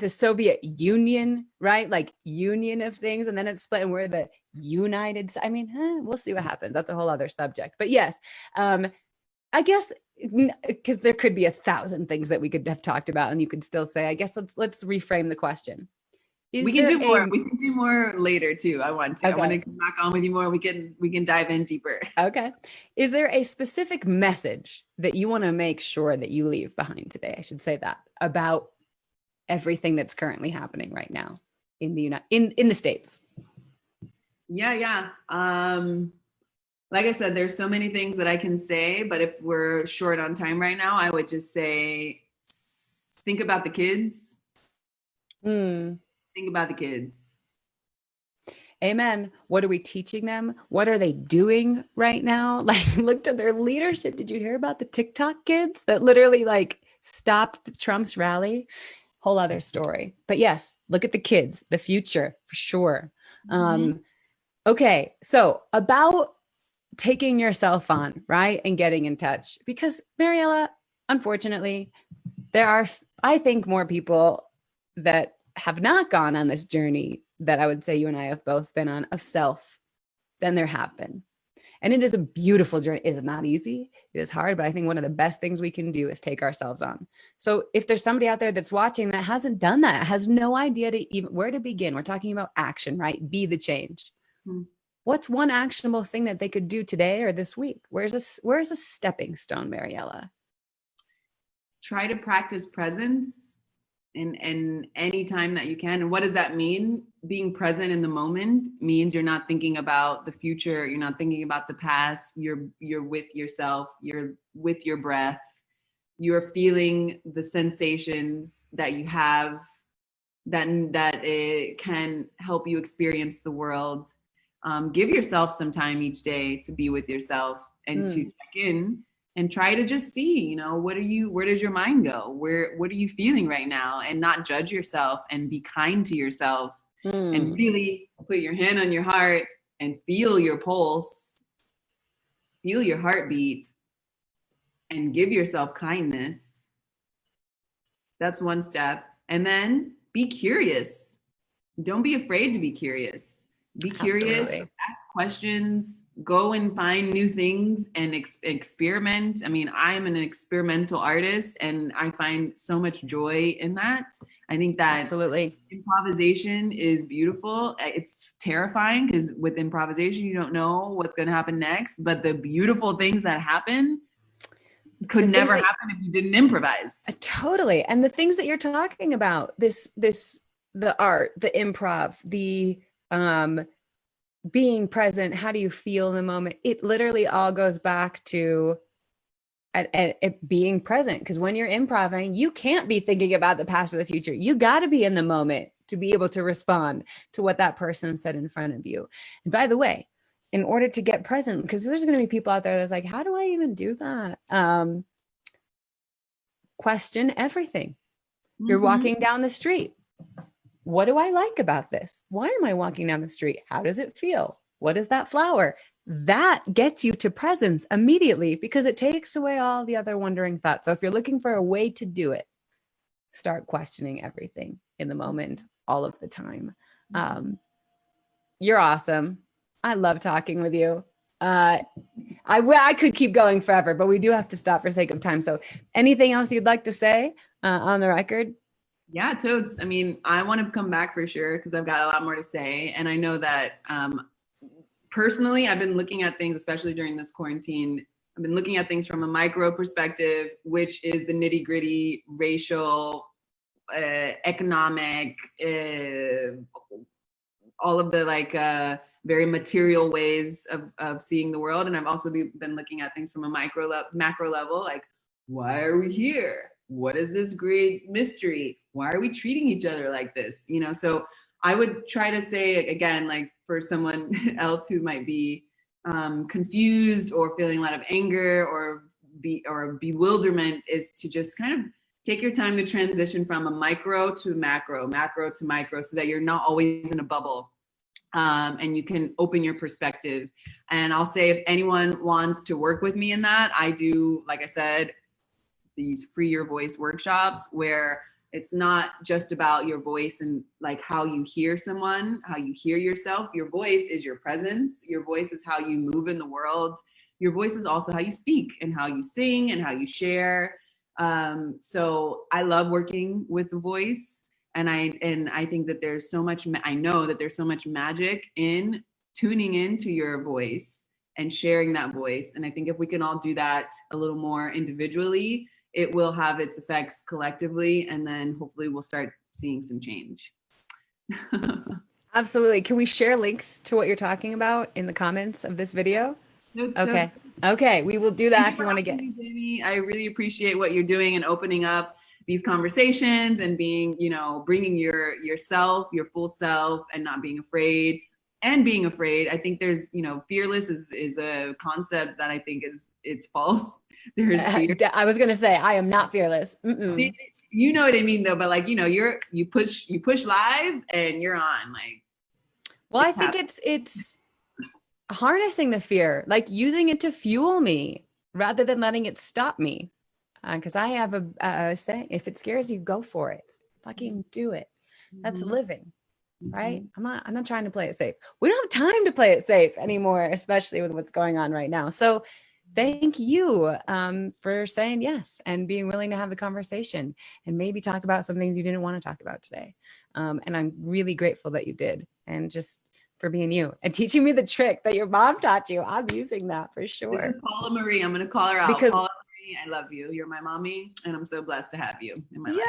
Soviet Union, right? Like, union of things, and then it split, and we're the United. I mean, we'll see what happens. That's a whole other subject. But yes, I guess, because there could be 1,000 things that we could have talked about, and you could still say, I guess let's reframe the question. We can do more. We can do more later too. I want to. Okay. I want to come back on with you more. We can dive in deeper. Okay. Is there a specific message that you want to make sure that you leave behind today? I should say that, about everything that's currently happening right now in the in the States. Yeah. Like I said, there's so many things that I can say, but if we're short on time right now, I would just say, think about the kids. Think about the kids. Amen. What are we teaching them? What are they doing right now? Like, look to their leadership. Did you hear about the TikTok kids that literally like stopped Trump's rally? Whole other story. But yes, look at the kids, the future for sure. Okay. So about taking yourself on, right? And getting in touch, because Maryella, unfortunately, there are, I think, more people that have not gone on this journey that I would say you and I have both been on of self than there have been. And it is a beautiful journey. It is not easy. It is hard, but I think one of the best things we can do is take ourselves on. So if there's somebody out there that's watching that hasn't done that, has no idea to even where to begin, we're talking about action, right? Be the change. What's one actionable thing that they could do today or this week? Where's a stepping stone, Maryella? Try to practice presence in any time that you can. And what does that mean? Being present in the moment means you're not thinking about the future. You're not thinking about the past. You're with yourself. You're with your breath. You're feeling the sensations that you have that it can help you experience the world. Give yourself some time each day to be with yourself and to check in and try to just see, where does your mind go? What are you feeling right now? And not judge yourself, and be kind to yourself and really put your hand on your heart and feel your pulse, feel your heartbeat, and give yourself kindness. That's one step. And then be curious. Don't be afraid to be curious. Be curious, Absolutely. Ask questions, go and find new things and experiment. I mean, I am an experimental artist, and I find so much joy in that. I think that Absolutely. Improvisation is beautiful. It's terrifying because with improvisation, you don't know what's going to happen next, but the beautiful things that happen could never happen if you didn't improvise. Totally. And the things that you're talking about, the art, the improv, the being present, how do you feel in the moment? It literally all goes back to it being present, because when you're improvising, you can't be thinking about the past or the future. You got to be in the moment to be able to respond to what that person said in front of you. And by the way, in order to get present, because there's going to be people out there that's like, how do I even do that? Question everything. You're walking down the street. What do I like about this? Why am I walking down the street? How does it feel? What is that flower? that gets you to presence immediately because it takes away all the other wandering thoughts. So if you're looking for a way to do it, start questioning everything in the moment, all of the time. You're awesome. I love talking with you. I could keep going forever, but we do have to stop for sake of time. So anything else you'd like to say on the record? Yeah, totes. I mean, I want to come back for sure because I've got a lot more to say. And I know that personally, I've been looking at things, especially during this quarantine, I've been looking at things from a micro perspective, which is the nitty gritty, racial, economic, all of the very material ways of seeing the world. And I've also been looking at things from a macro level, like, why are we here? What is this great mystery? Why are we treating each other like this? You know, so I would try to say, again, like for someone else who might be confused or feeling a lot of anger or bewilderment, is to just kind of take your time to transition from a micro to macro to micro, so that you're not always in a bubble. And you can open your perspective. And I'll say, if anyone wants to work with me in that, I do, like I said, these Free Your Voice workshops where it's not just about your voice and like how you hear someone, how you hear yourself. Your voice is your presence. Your voice is how you move in the world. Your voice is also how you speak and how you sing and how you share. So I love working with the voice. And I think that there's so much, I know that there's so much magic in tuning into your voice and sharing that voice. And I think if we can all do that a little more individually, it will have its effects collectively. And then hopefully we'll start seeing some change. Absolutely. Can we share links to what you're talking about in the comments of this video? Okay. Okay. We will do that if you want to get. Jamie, I really appreciate what you're doing and opening up these conversations and being, bringing yourself, your full self, and not being afraid and being afraid. I think there's, fearless is a concept that I think it's false. There's fear. I was going to say, I am not fearless. Mm-mm. You know what I mean though, but like, you push live and you're on like. Well, I think it's harnessing the fear, like using it to fuel me rather than letting it stop me. Because I have a saying, if it scares you, go for it. Fucking do it. That's living, right? I'm not trying to play it safe. We don't have time to play it safe anymore, especially with what's going on right now. So thank you for saying yes and being willing to have the conversation and maybe talk about some things you didn't want to talk about today. And I'm really grateful that you did, and just for being you and teaching me the trick that your mom taught you. I'm using that for sure. This is Paula Marie. I'm going to call her out. Because Paula Marie, I love you. You're my mommy, and I'm so blessed to have you in my life.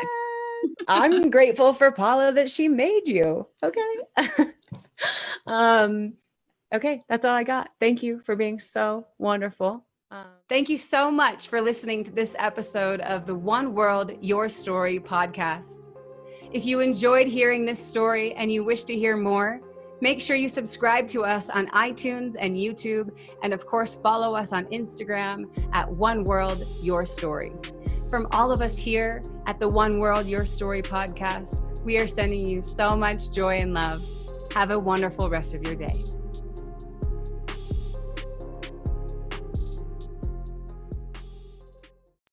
I'm grateful for Paula that she made you. Okay. Okay. That's all I got. Thank you for being so wonderful. Thank you so much for listening to this episode of the One World, Your Story podcast. If you enjoyed hearing this story and you wish to hear more, make sure you subscribe to us on iTunes and YouTube, and of course, follow us on Instagram at One World, Your Story. From all of us here at the One World, Your Story podcast, we are sending you so much joy and love. Have a wonderful rest of your day.